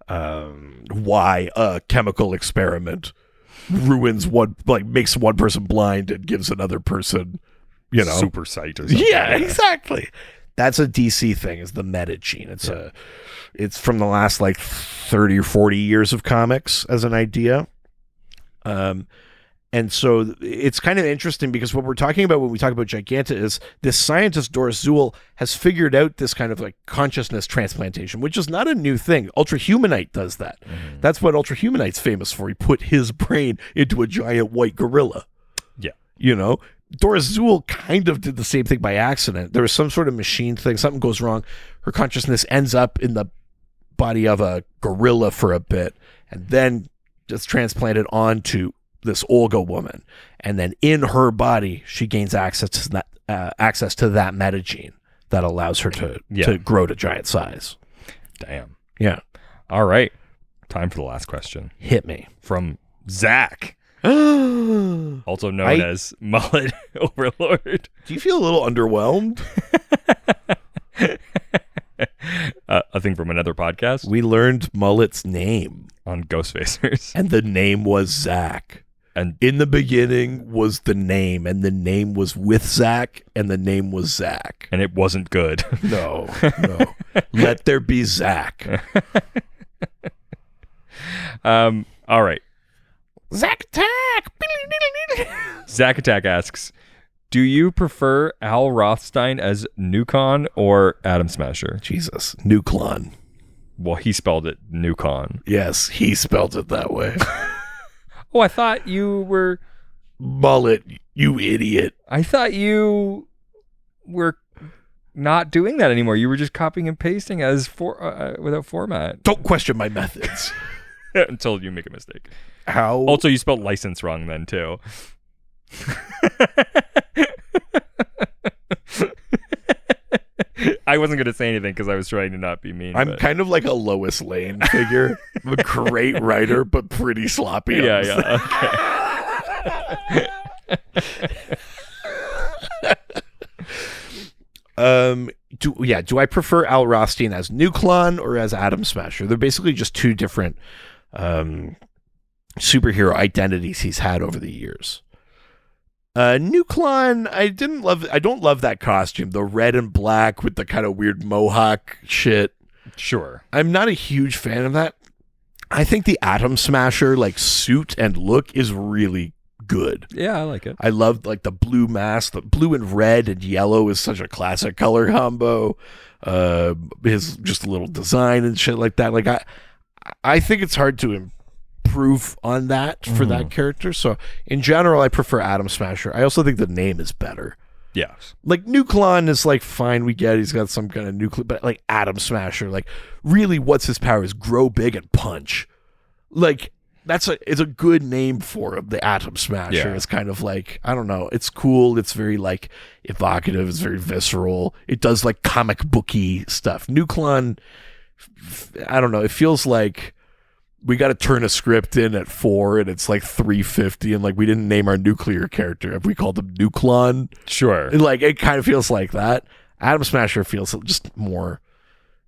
Why a chemical experiment ruins makes one person blind and gives another person, super sight or something. Yeah, exactly. That's a DC thing, is the metagene. It's from the last 30 or 40 years of comics as an idea. And so it's kind of interesting because what we're talking about when we talk about Giganta is this scientist, Doris Zuul, has figured out this kind of consciousness transplantation, which is not a new thing. Ultra Humanite does that. Mm-hmm. That's what Ultra Humanite's famous for. He put his brain into a giant white gorilla. Yeah. Doris Zuul kind of did the same thing by accident. There was some sort of machine thing. Something goes wrong. Her consciousness ends up in the body of a gorilla for a bit, and then just transplanted onto this Olga woman. And then in her body, she gains access to that metagene that allows her to grow to giant size. Damn. Yeah. All right. Time for the last question. Hit me. From Zach. Also known as Mullet Overlord. Do you feel a little underwhelmed? A thing from another podcast. We learned Mullet's name on Ghostfacers. And the name was Zach. And in the beginning was the name, and the name was with Zach, and the name was Zach. And it wasn't good. No. Let there be Zach. All right. Zack Attack! Zack Attack asks, do you prefer Al Rothstein as Nukon or Atom Smasher? Jesus. Nuklon. Well, he spelled it Nukon. Yes, he spelled it that way. Oh, I thought you were... Mullet, you idiot. I thought you were not doing that anymore. You were just copying and pasting as without format. Don't question my methods. Until you make a mistake. How? Also, you spelled license wrong then, too. I wasn't going to say anything because I was trying to not be mean. I'm kind of like a Lois Lane figure. I'm a great writer, but pretty sloppy. Yeah. Okay. Do I prefer Al Rothstein as Nuklon or as Atom Smasher? They're basically just two different superhero identities he's had over the years. Nuklon, I don't love that costume, the red and black with the kind of weird mohawk shit. Sure. I'm not a huge fan of that. I think the Atom Smasher suit and look is really good. Yeah, I like it. I love the blue mask. The blue and red and yellow is such a classic color combo. His just a little design and shit like that. I think it's hard to improve on that for that character. So in general, I prefer Atom Smasher. I also think the name is better. Yeah. Nuklon is fine. We get he's got some kind of nuclear, but Atom Smasher, really what's his powers? Grow big and punch. It's a good name for him, the Atom Smasher. Yeah. It's kind of I don't know. It's cool. It's very evocative. It's very visceral. It does comic booky stuff. Nuklon, I don't know. It feels like we got to turn a script in at 4 and it's 3:50 and we didn't name our nuclear character. Have we called him Nuklon? Sure. And, it kind of feels like that. Atom Smasher feels just more.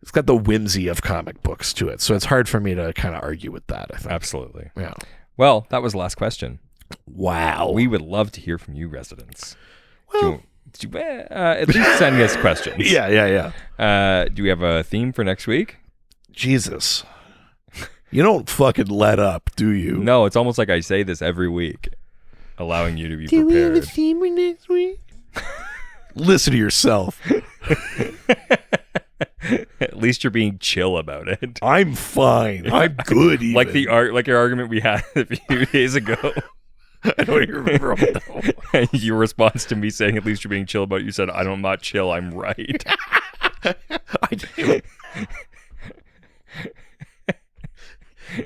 It's got the whimsy of comic books to it, so it's hard for me to kind of argue with that, I think. Absolutely. Yeah. Well, that was the last question. Wow. We would love to hear from you, residents. Well, at least send us questions. Yeah. Do we have a theme for next week? Jesus. You don't fucking let up, do you? No, it's almost like I say this every week, allowing you to be prepared. Do we have a theme for next week? Listen to yourself. At least you're being chill about it. I'm fine. I'm good. Even. Like your argument we had a few days ago. I don't even remember all that. Your response to me saying, "At least you're being chill about it," you said, "I'm not chill. I'm right." I do.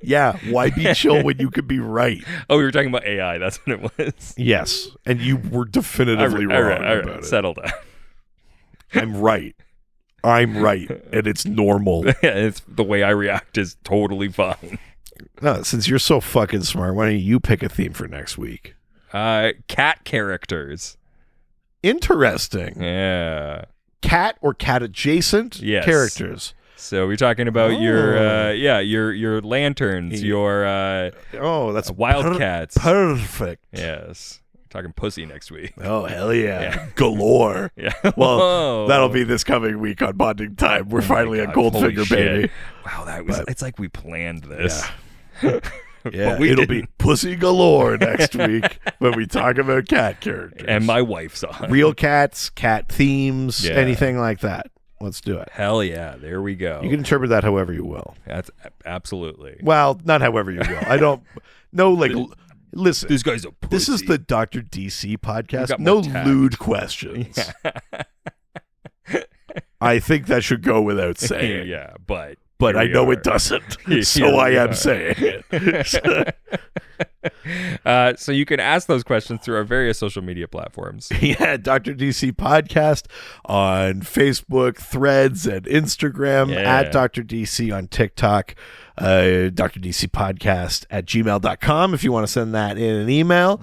Yeah, why be chill when you could be right? Oh, we were talking about AI. That's what it was. Yes, and you were definitively wrong about it. Settle down. I'm right. I'm right, and it's normal. It's the way I react is totally fine. No, since you're so fucking smart, why don't you pick a theme for next week? Cat characters. Interesting. Yeah. Cat or cat adjacent Yes. characters. So we're talking about your lanterns, your that's wildcats. Perfect. Yes. Talking pussy next week. Oh, hell yeah. Galore. Yeah. Well, Whoa. that'll be this coming week on Bonding Time. We're finally at Holy Goldfinger, shit. baby. Wow, it's like we planned this. Yeah, But we it'll didn't. be pussy galore next week when we talk about cat characters. And my wife's on. Real cats, cat themes, Yeah. anything like that. Let's do it. Hell yeah, there we go. You can interpret that however you will. That's absolutely. Well, not however you will. I don't know, like, listen. This guy's a pussy. This is the Dr. DC podcast. got No more tact. lewd questions. I think that should go without saying. Yeah, but I here we know are. it doesn't. Here So I we am are. saying it. So you can ask those questions through our various social media platforms. Yeah, Dr. DC podcast on Facebook, Threads, and Instagram, Yeah. at Dr. DC on TikTok, Dr. DC podcast at gmail.com. If you want to send that in an email,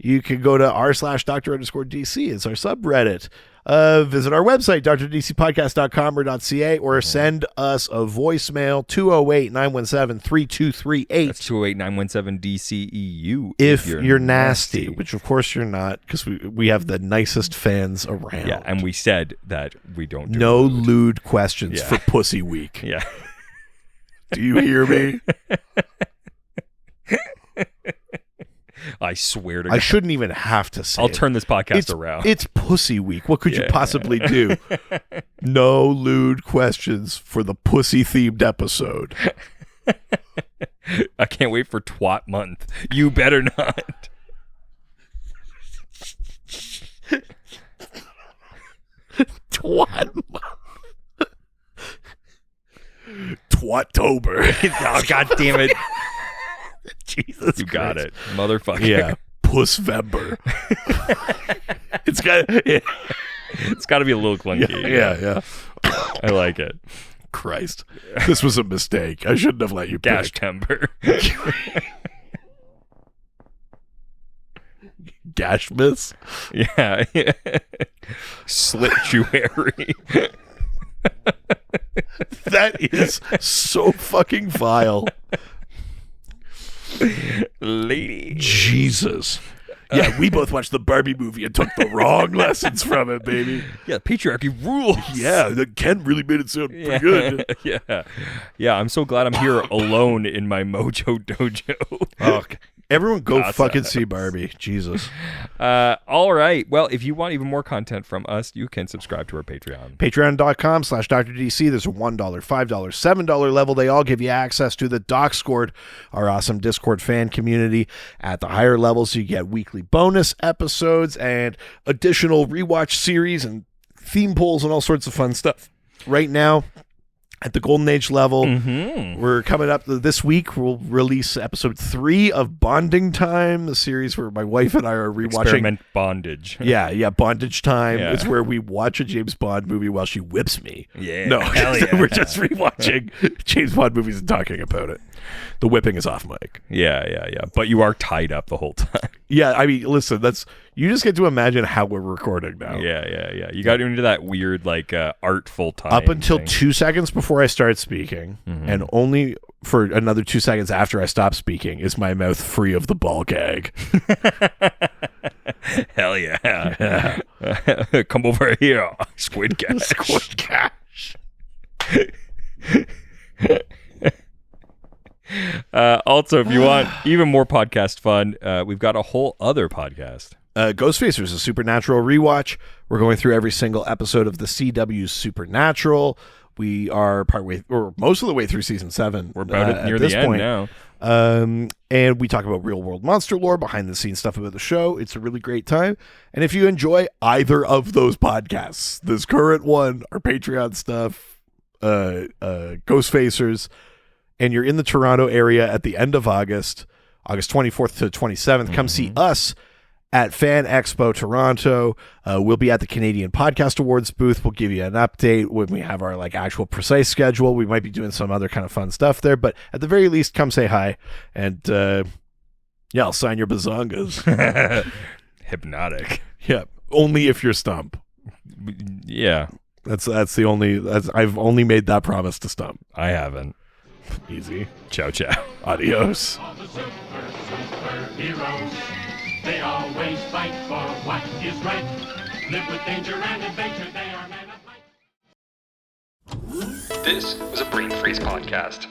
you can go to r/Dr_DC. It's our subreddit. Visit our website, drdcpodcast.com or .ca, or send us a voicemail, 208-917-3238. That's 208-917-DCEU. If you're nasty, which of course you're not, because we have the nicest fans around. Yeah, and we said that we don't do no lewd. lewd questions Yeah. for Pussy Week. Yeah. Do you hear me? I swear to I God. shouldn't even have to say I'll it. turn this podcast it's, around. It's Pussy Week. What could you Yeah. possibly do? No lewd questions for the pussy-themed episode. I can't wait for Twat Month. You better not. Twat. Twattober. Oh, God damn it. Jesus You got Christ. it. Motherfucker. Yeah. Pussvember. It's got It's got to be a little clunky. yeah. I like it. Christ. This was a mistake. I shouldn't have let you Dash pick. timber. Gashmas. Yeah. Slit jewelry. That is so fucking vile. Lady. Jesus. Yeah, we both watched the Barbie movie and took the wrong lessons from it, baby. Yeah, patriarchy rules. Yeah, the Ken really made it sound pretty good. Yeah, I'm so glad I'm here alone in my Mojo Dojo. Oh, everyone go Awesome. fucking see Barbie. Jesus. All right. Well, if you want even more content from us, you can subscribe to our Patreon. Patreon.com/DrDC. There's a $1, $5, $7 level. They all give you access to the Docscord, our awesome Discord fan community. At the higher levels, you get weekly bonus episodes and additional rewatch series and theme polls and all sorts of fun stuff. Right now, at the Golden Age level, we're coming up this week. We'll release episode 3 of Bonding Time, the series where my wife and I are rewatching. Experiment bondage. Yeah, Bondage Time. Yeah. It's where we watch a James Bond movie while she whips me. Yeah. No, Hell yeah. we're just rewatching James Bond movies and talking about it. The whipping is off mic. Yeah. But you are tied up the whole time. Yeah, I mean, listen, you just get to imagine how we're recording now. Yeah. You got into that weird, artful time. Up until thing. 2 seconds before I start speaking, and only for another 2 seconds after I stop speaking, is my mouth free of the ball gag. Hell yeah. Come over here, Squid Cash. Squid Cash. Also, if you want even more podcast fun, we've got a whole other podcast. Ghostfacers is a Supernatural rewatch. We're going through every single episode of the CW's Supernatural. We are most of the way through season 7. We're about near the end now. And we talk about real world monster lore, behind the scenes stuff about the show. It's a really great time. And if you enjoy either of those podcasts, this current one, our Patreon stuff, Ghostfacers, and you're in the Toronto area at the end of August 24th to 27th, come see us at Fan Expo Toronto. We'll be at the Canadian Podcast Awards booth. We'll give you an update when we have our actual precise schedule. We might be doing some other kind of fun stuff there, but at the very least, come say hi. And I'll sign your bazongas. Hypnotic. Yeah, only if you're Stump. Yeah. That's the only. I've only made that promise to Stump. I haven't. Easy. Ciao, ciao. Adios. All the superheroes, they always fight for what is right. Live with danger and adventure, they are men of might. This was a Brain Freeze podcast.